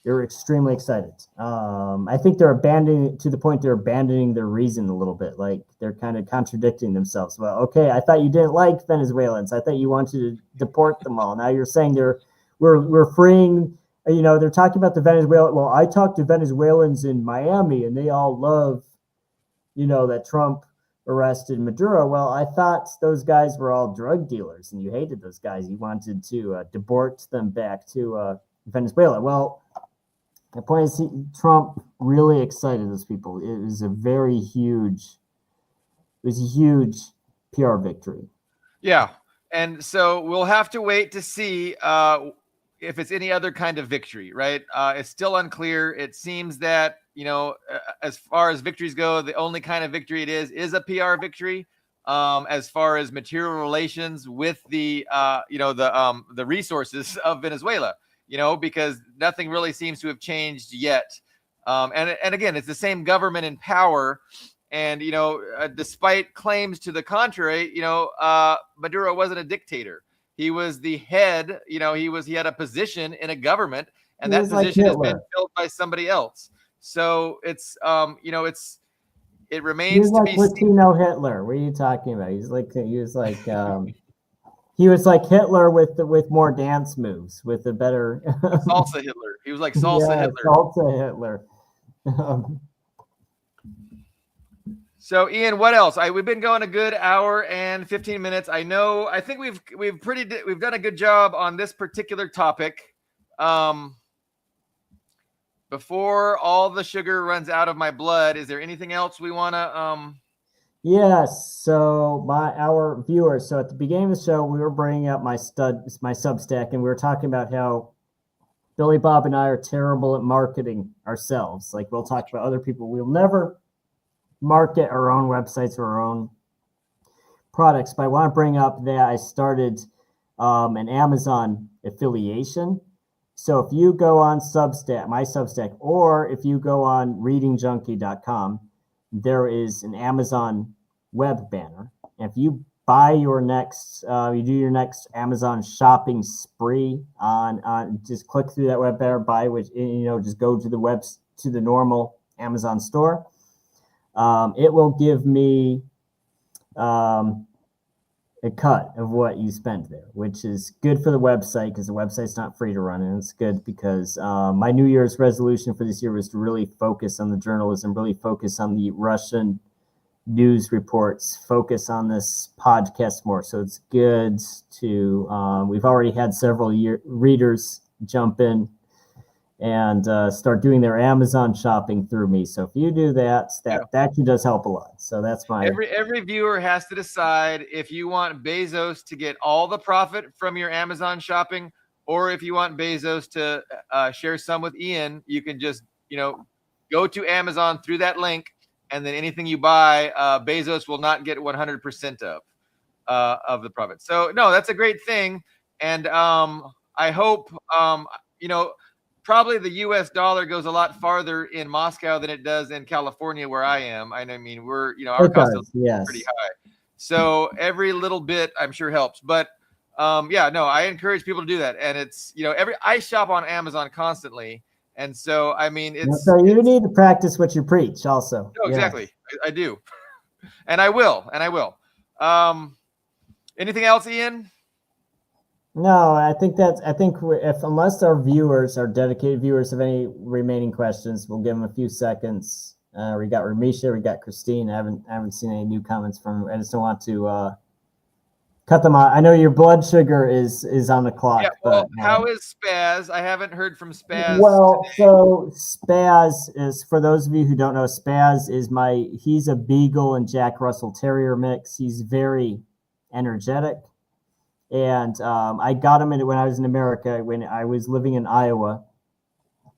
[SPEAKER 2] They're extremely excited. I think they're abandoning their reason a little bit. Like they're kind of contradicting themselves. Well, okay, I thought you didn't like Venezuelans. I thought you wanted to deport them all. Now you're saying we're freeing. They're talking about the Venezuela. Well, I talked to Venezuelans in Miami, and they all love, that Trump arrested Maduro. Well, I thought those guys were all drug dealers, and you hated those guys. You wanted to deport them back to Venezuela. Well. The point is, Trump really excited those people. It was a huge PR victory.
[SPEAKER 1] Yeah, and so we'll have to wait to see if it's any other kind of victory, right? It's still unclear. It seems that as far as victories go, the only kind of victory it is a PR victory. As far as material relations with the resources of Venezuela. Because nothing really seems to have changed yet. And again, it's the same government in power. And, despite claims to the contrary, Maduro wasn't a dictator. He was the head, he had a position in a government, and that position has been filled by somebody else. So it's, it remains to be seen.
[SPEAKER 2] Latino Hitler. What are you talking about? He was like Hitler with more dance moves, with a better
[SPEAKER 1] salsa Hitler. He was like salsa Hitler.
[SPEAKER 2] Salsa Hitler.
[SPEAKER 1] So Ian, what else? We've been going a good hour and 15 minutes. I think we've done a good job on this particular topic. Before all the sugar runs out of my blood, is there anything else we want to
[SPEAKER 2] Yes. So our viewers. So at the beginning of the show, we were bringing up my Substack, and we were talking about how Billy Bob and I are terrible at marketing ourselves. Like we'll talk about other people. We'll never market our own websites or our own products. But I want to bring up that I started an Amazon affiliation. So if you go on Substack, my Substack, or if you go on readingjunkie.com, there is an Amazon web banner. And if you buy your next, you do your next Amazon shopping spree on just click through that web banner, buy, just go to the normal Amazon store. It will give me a cut of what you spent there, which is good for the website because the website's not free to run. And it's good because my New Year's resolution for this year was to really focus on the journalism, really focus on the Russian news reports, focus on this podcast more. So it's good to, we've already had several readers jump in and start doing their Amazon shopping through me. So if you do that actually does help a lot. So that's my
[SPEAKER 1] every viewer has to decide if you want Bezos to get all the profit from your Amazon shopping, or if you want Bezos to share some with Ian. You can just go to Amazon through that link, and then anything you buy, Bezos will not get 100% of the profit. So no, that's a great thing, and I hope probably the U.S. dollar goes a lot farther in Moscow than it does in California, where I am. I mean, we're, our cost is pretty high. So every little bit, I'm sure, helps. But I encourage people to do that. And it's, I shop on Amazon constantly. And so, I mean,
[SPEAKER 2] so you need to practice what you preach also.
[SPEAKER 1] No, exactly. I do. And I will. Anything else, Ian?
[SPEAKER 2] No, I think if unless our viewers, our dedicated viewers, have any remaining questions, we'll give them a few seconds. We got Ramisha, we got Christine. I haven't seen any new comments from. I just don't want to cut them out. I know your blood sugar is on the clock,
[SPEAKER 1] Yeah.
[SPEAKER 2] but
[SPEAKER 1] Well, how is Spaz? I haven't heard from Spaz
[SPEAKER 2] well,
[SPEAKER 1] today.
[SPEAKER 2] so Spaz is, for those of you who don't know, Spaz is he's a Beagle and Jack Russell Terrier mix. He's very energetic. And I got him when I was in America, when I was living in Iowa.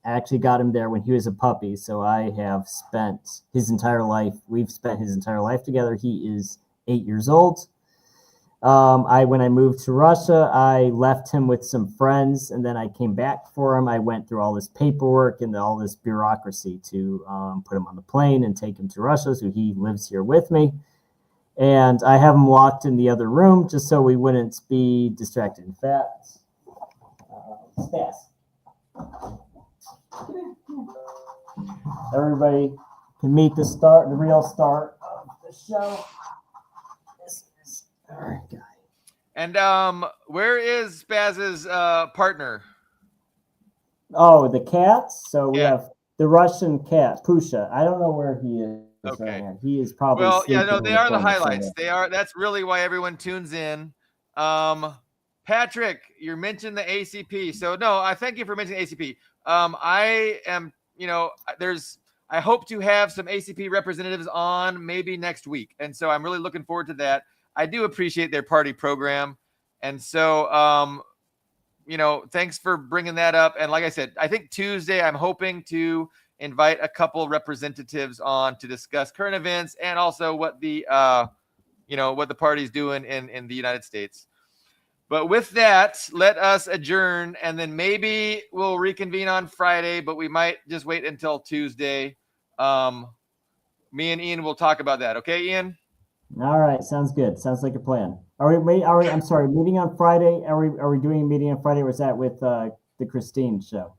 [SPEAKER 2] I actually got him there when he was a puppy. So I have spent his entire life. We've spent his entire life together. He is 8 years old. When I moved to Russia, I left him with some friends, and then I came back for him. I went through all this paperwork and all this bureaucracy to put him on the plane and take him to Russia. So he lives here with me. And I have him locked in the other room just so we wouldn't be distracted. In fact, Spaz. Everybody can meet the real start of the show. This is our guy.
[SPEAKER 1] And where is Spaz's partner?
[SPEAKER 2] Oh, the cats. So we
[SPEAKER 1] Yeah.
[SPEAKER 2] have the Russian cat, Pusha. I don't know where he is.
[SPEAKER 1] Okay.
[SPEAKER 2] Right now. He is probably
[SPEAKER 1] Well, yeah,
[SPEAKER 2] sleeping
[SPEAKER 1] no,
[SPEAKER 2] in
[SPEAKER 1] they are the
[SPEAKER 2] corner
[SPEAKER 1] highlights.
[SPEAKER 2] somewhere.
[SPEAKER 1] That's really why everyone tunes in. Patrick, you mentioned the ACP. So no, I thank you for mentioning ACP. I am, I hope to have some ACP representatives on maybe next week. And so I'm really looking forward to that. I do appreciate their party program. And so, thanks for bringing that up. And like I said, I think Tuesday, I'm hoping to invite a couple representatives on to discuss current events and also what the party's doing in the United States. But with that, let us adjourn, and then maybe we'll reconvene on Friday, but we might just wait until Tuesday. Me and Ian will talk about that. Okay, Ian?
[SPEAKER 2] All right, sounds good. Sounds like a plan. I'm sorry, meeting on Friday. Are we doing a meeting on Friday, or was that with the Christine show?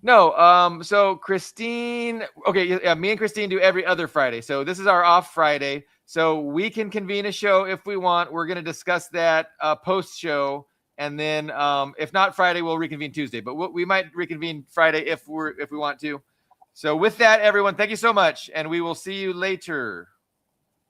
[SPEAKER 1] No, so Christine, okay, yeah, me and Christine do every other Friday. So this is our off Friday. So we can convene a show if we want. We're going to discuss that post show. And then if not Friday, we'll reconvene Tuesday. But we might reconvene Friday if we want to. So with that, everyone, thank you so much. And we will see you later.